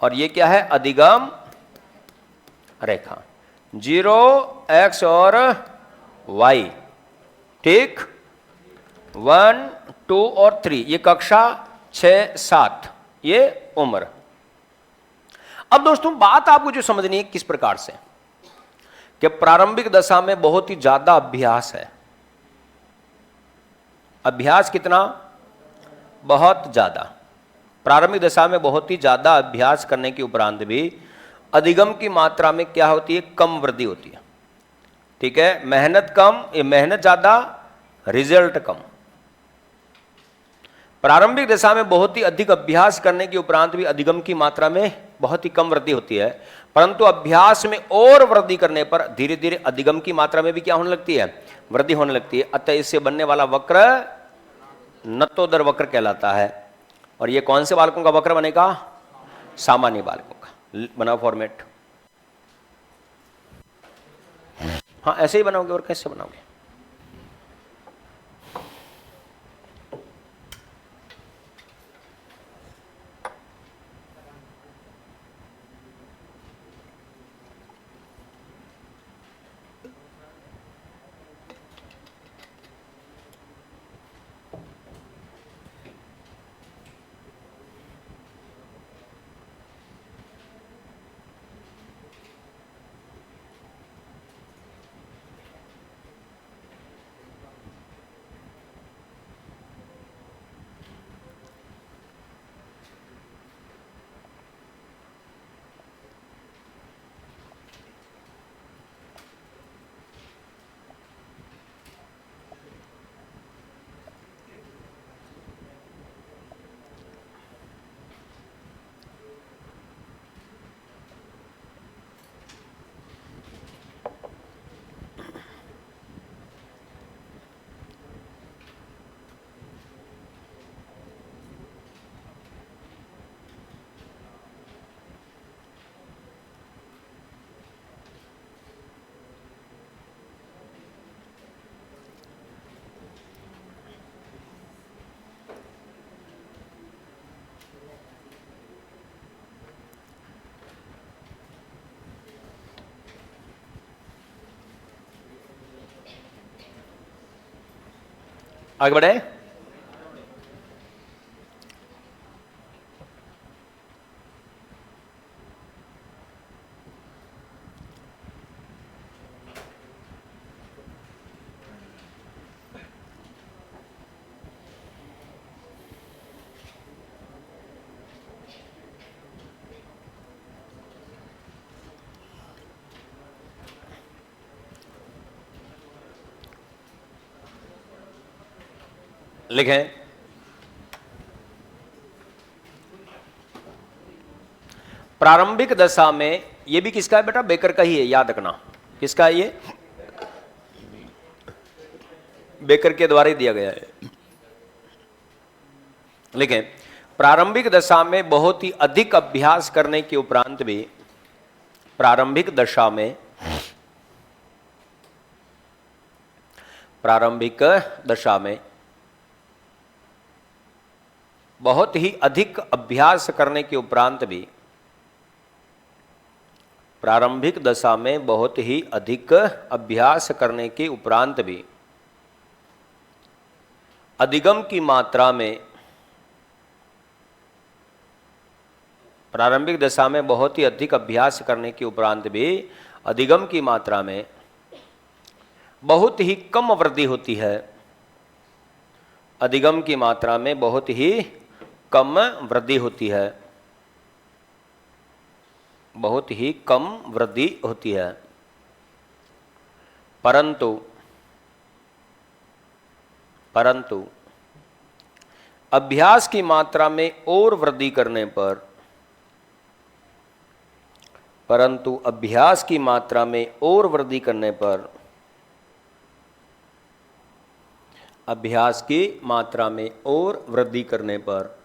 और ये क्या है? अधिगम रेखा। 0 x और y, ठीक, 1 2 और 3, ये कक्षा 6 7, ये उम्र। अब दोस्तों बात आपको जो समझनी है किस प्रकार से, कि प्रारंभिक दशा में बहुत ही ज्यादा अभ्यास है। अभ्यास कितना? बहुत ज्यादा। प्रारंभिक दशा में बहुत ही ज्यादा अभ्यास करने के उपरांत भी अधिगम की मात्रा में क्या होती है? कम वृद्धि होती है, ठीक है। मेहनत कम, ये मेहनत ज्यादा, रिजल्ट कम। प्रारंभिक दशा में बहुत ही अधिक अभ्यास करने के उपरांत भी अधिगम की मात्रा में बहुत ही कम वृद्धि होती है, परंतु अभ्यास में और वृद्धि करने पर धीरे धीरे अधिगम की मात्रा में भी क्या होने लगती है? वृद्धि होने लगती है। अतः इससे बनने वाला वक्र नत्तोदर वक्र कहलाता है। और ये कौन से बालकों का वक्र बनेगा? सामान्य बालकों का। बनाओ फॉर्मेट। हाँ ऐसे ही बनाओगे, और कैसे बनाओगे? आगे बढ़े। लिखें, प्रारंभिक दशा में, ये भी किसका है बेटा? बेकर का ही है, याद रखना। किसका है ये? बेकर के द्वारा ही दिया गया है। लेकिन प्रारंभिक दशा में बहुत ही अधिक अभ्यास करने के उपरांत भी प्रारंभिक दशा में बहुत ही अधिक अभ्यास करने के उपरांत भी, प्रारंभिक दशा में बहुत ही अधिक अभ्यास करने के उपरांत भी अधिगम की मात्रा में, प्रारंभिक दशा में बहुत ही अधिक अभ्यास करने के उपरांत भी अधिगम की मात्रा में बहुत ही कम वृद्धि होती है। अधिगम की मात्रा में बहुत ही कम वृद्धि होती है, बहुत ही कम वृद्धि होती है। परंतु अभ्यास की मात्रा में और वृद्धि करने पर, परंतु अभ्यास की मात्रा में और वृद्धि करने पर, अभ्यास की मात्रा में और वृद्धि करने पर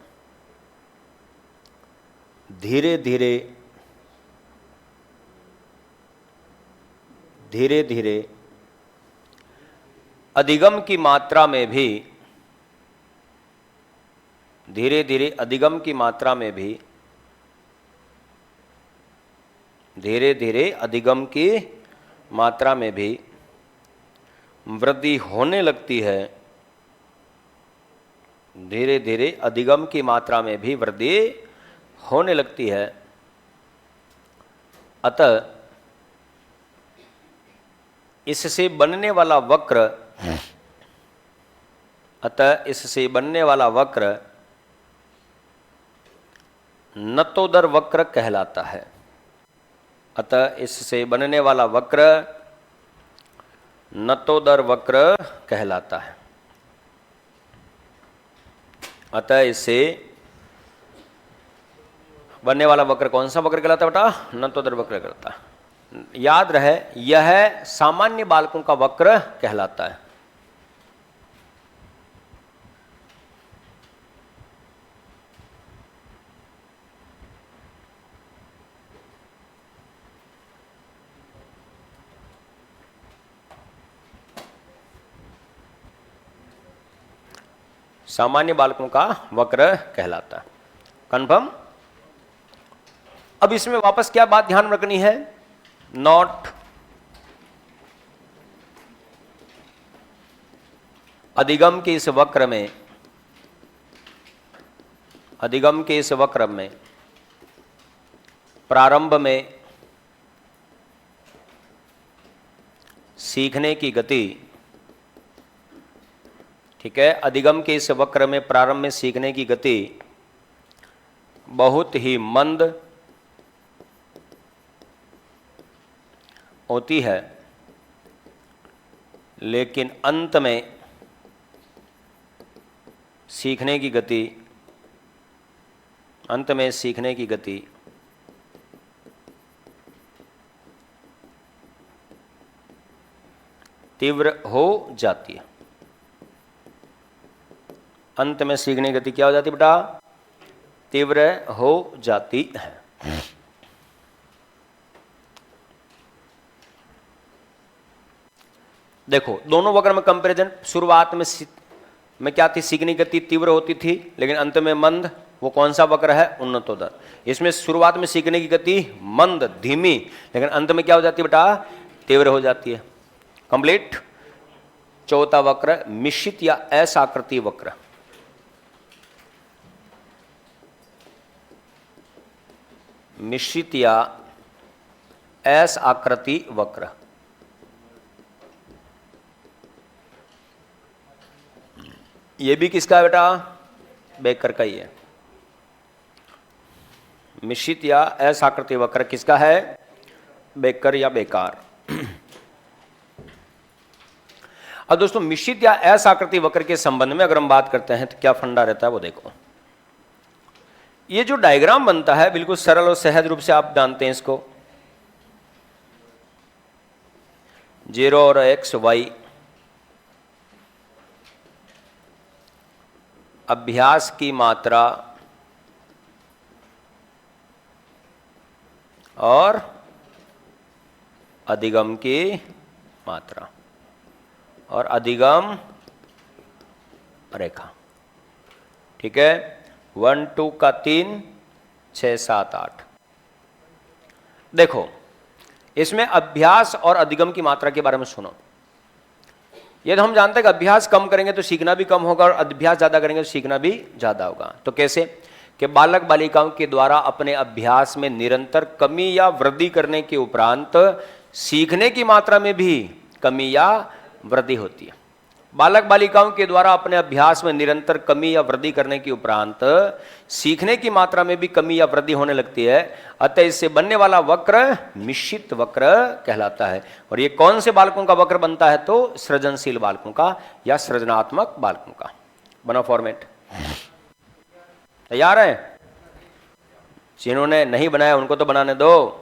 धीरे धीरे अधिगम की मात्रा में भी, धीरे धीरे अधिगम की मात्रा में भी, धीरे धीरे अधिगम की मात्रा में भी वृद्धि होने लगती है। धीरे धीरे अधिगम की मात्रा में भी वृद्धि होने लगती है। अतः इससे बनने वाला वक्र, अतः इससे बनने वाला वक्र नतोदर वक्र कहलाता है। अतः इससे बनने वाला वक्र नतोदर वक्र कहलाता है। अतः इससे बनने वाला वक्र कौन सा वक्र कहलाता है बेटा? नतोदर वक्र कहलाता है। याद रहे, यह सामान्य बालकों का वक्र कहलाता है। सामान्य बालकों का वक्र कहलाता है। कन्फर्म? अब इसमें वापस क्या बात ध्यान रखनी है? नॉट अधिगम के इस वक्र में, अधिगम के इस वक्र में प्रारंभ में सीखने की गति, ठीक है, अधिगम के इस वक्र में प्रारंभ में सीखने की गति बहुत ही मंद होती है, लेकिन अंत में सीखने की गति, अंत में सीखने की गति तीव्र हो जाती है। अंत में सीखने की गति क्या हो जाती है बेटा? तीव्र हो जाती है। देखो, दोनों वक्र में कंपैरिजन, शुरुआत में क्या थी? सीखने की गति तीव्र होती थी लेकिन अंत में मंद। वो कौन सा वक्र है? उन्नतोदर। इसमें शुरुआत में सीखने की गति मंद, धीमी, लेकिन अंत में क्या हो जाती है बेटा? तीव्र हो जाती है। कंप्लीट। चौथा वक्र मिश्रित या असाकृति वक्र। मिश्रित या असाकृति वक्र। ये भी किसका है बेटा? बेकर का ही है। मिश्रित या असाकृति वक्र किसका है? बेकर या बेकार। अब दोस्तों, मिश्रित या असाकृति वक्र के संबंध में अगर हम बात करते हैं तो क्या फंडा रहता है वो देखो। ये जो डायग्राम बनता है बिल्कुल सरल और सहज रूप से आप जानते हैं इसको। 0 और x y अभ्यास की मात्रा और अधिगम की मात्रा और अधिगम रेखा। ठीक है, 1 2 का 3 6 7 8। देखो इसमें अभ्यास और अधिगम की मात्रा के बारे में सुनो। ये तो हम जानते हैं कि अभ्यास कम करेंगे तो सीखना भी कम होगा और अभ्यास ज्यादा करेंगे तो सीखना भी ज्यादा होगा। तो कैसे कि बालक बालिकाओं के द्वारा अपने अभ्यास में निरंतर कमी या वृद्धि करने के उपरांत सीखने की मात्रा में भी कमी या वृद्धि होती है। बालक बालिकाओं के द्वारा अपने अभ्यास में निरंतर कमी या वृद्धि करने के उपरांत सीखने की मात्रा में भी कमी या वृद्धि होने लगती है। अतः इससे बनने वाला वक्र मिश्रित वक्र कहलाता है। और ये कौन से बालकों का वक्र बनता है? तो सृजनशील बालकों का या सृजनात्मक बालकों का। बना फॉर्मेट, तैयार है? जिन्होंने नहीं बनाया उनको तो बनाने दो।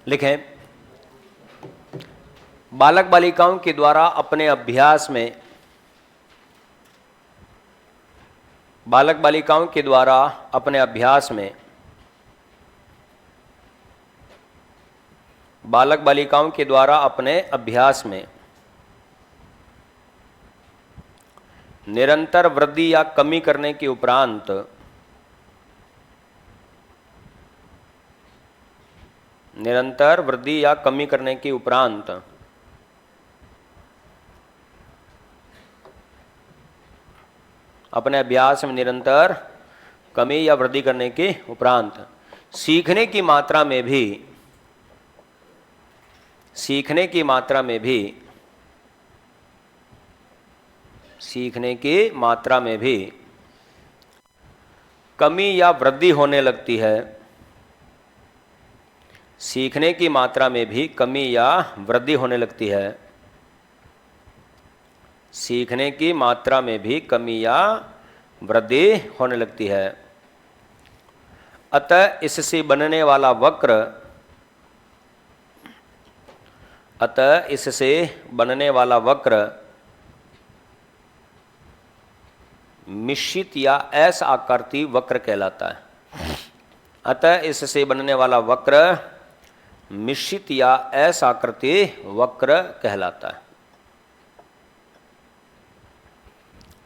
लिखें, बालक बालिकाओं के द्वारा अपने अभ्यास में बालक बालिकाओं के द्वारा अपने अभ्यास में बालक बालिकाओं के द्वारा अपने अभ्यास में निरंतर वृद्धि या कमी करने के उपरांत निरंतर वृद्धि या कमी करने के उपरांत अपने अभ्यास में निरंतर कमी या वृद्धि करने के उपरांत सीखने की मात्रा में भी सीखने की मात्रा में भी कमी या वृद्धि होने लगती है। सीखने की मात्रा में भी कमी या वृद्धि होने लगती है। सीखने की मात्रा में भी कमी या वृद्धि होने लगती है। अतः इससे बनने वाला वक्र मिश्रित या एस आकृति वक्र कहलाता है। अतः इससे बनने वाला वक्र मिश्रित या एस आकृति वक्र कहलाता है।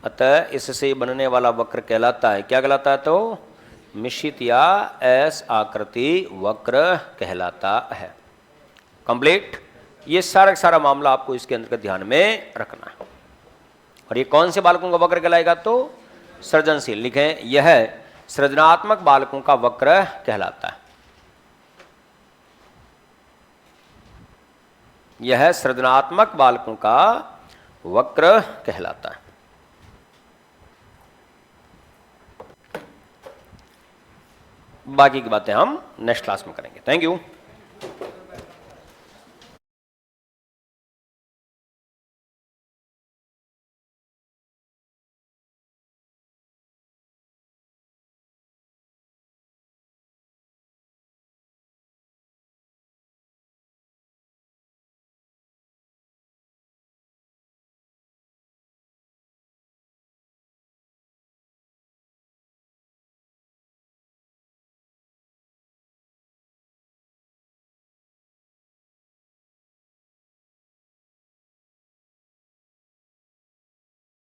अतः इससे बनने वाला वक्र कहलाता है, क्या कहलाता है? तो मिश्रित या एस आकृति वक्र कहलाता है। कंप्लीट। ये सारा मामला आपको इसके अंदर ध्यान में रखना है। और ये कौन से बालकों का वक्र कहलाएगा? तो सृजनशील। लिखें, यह सृजनात्मक बालकों का वक्र कहलाता है। यह सृजनात्मक बालकों का वक्र कहलाता है। बाकी की बातें हम नेक्स्ट क्लास में करेंगे। Thank you.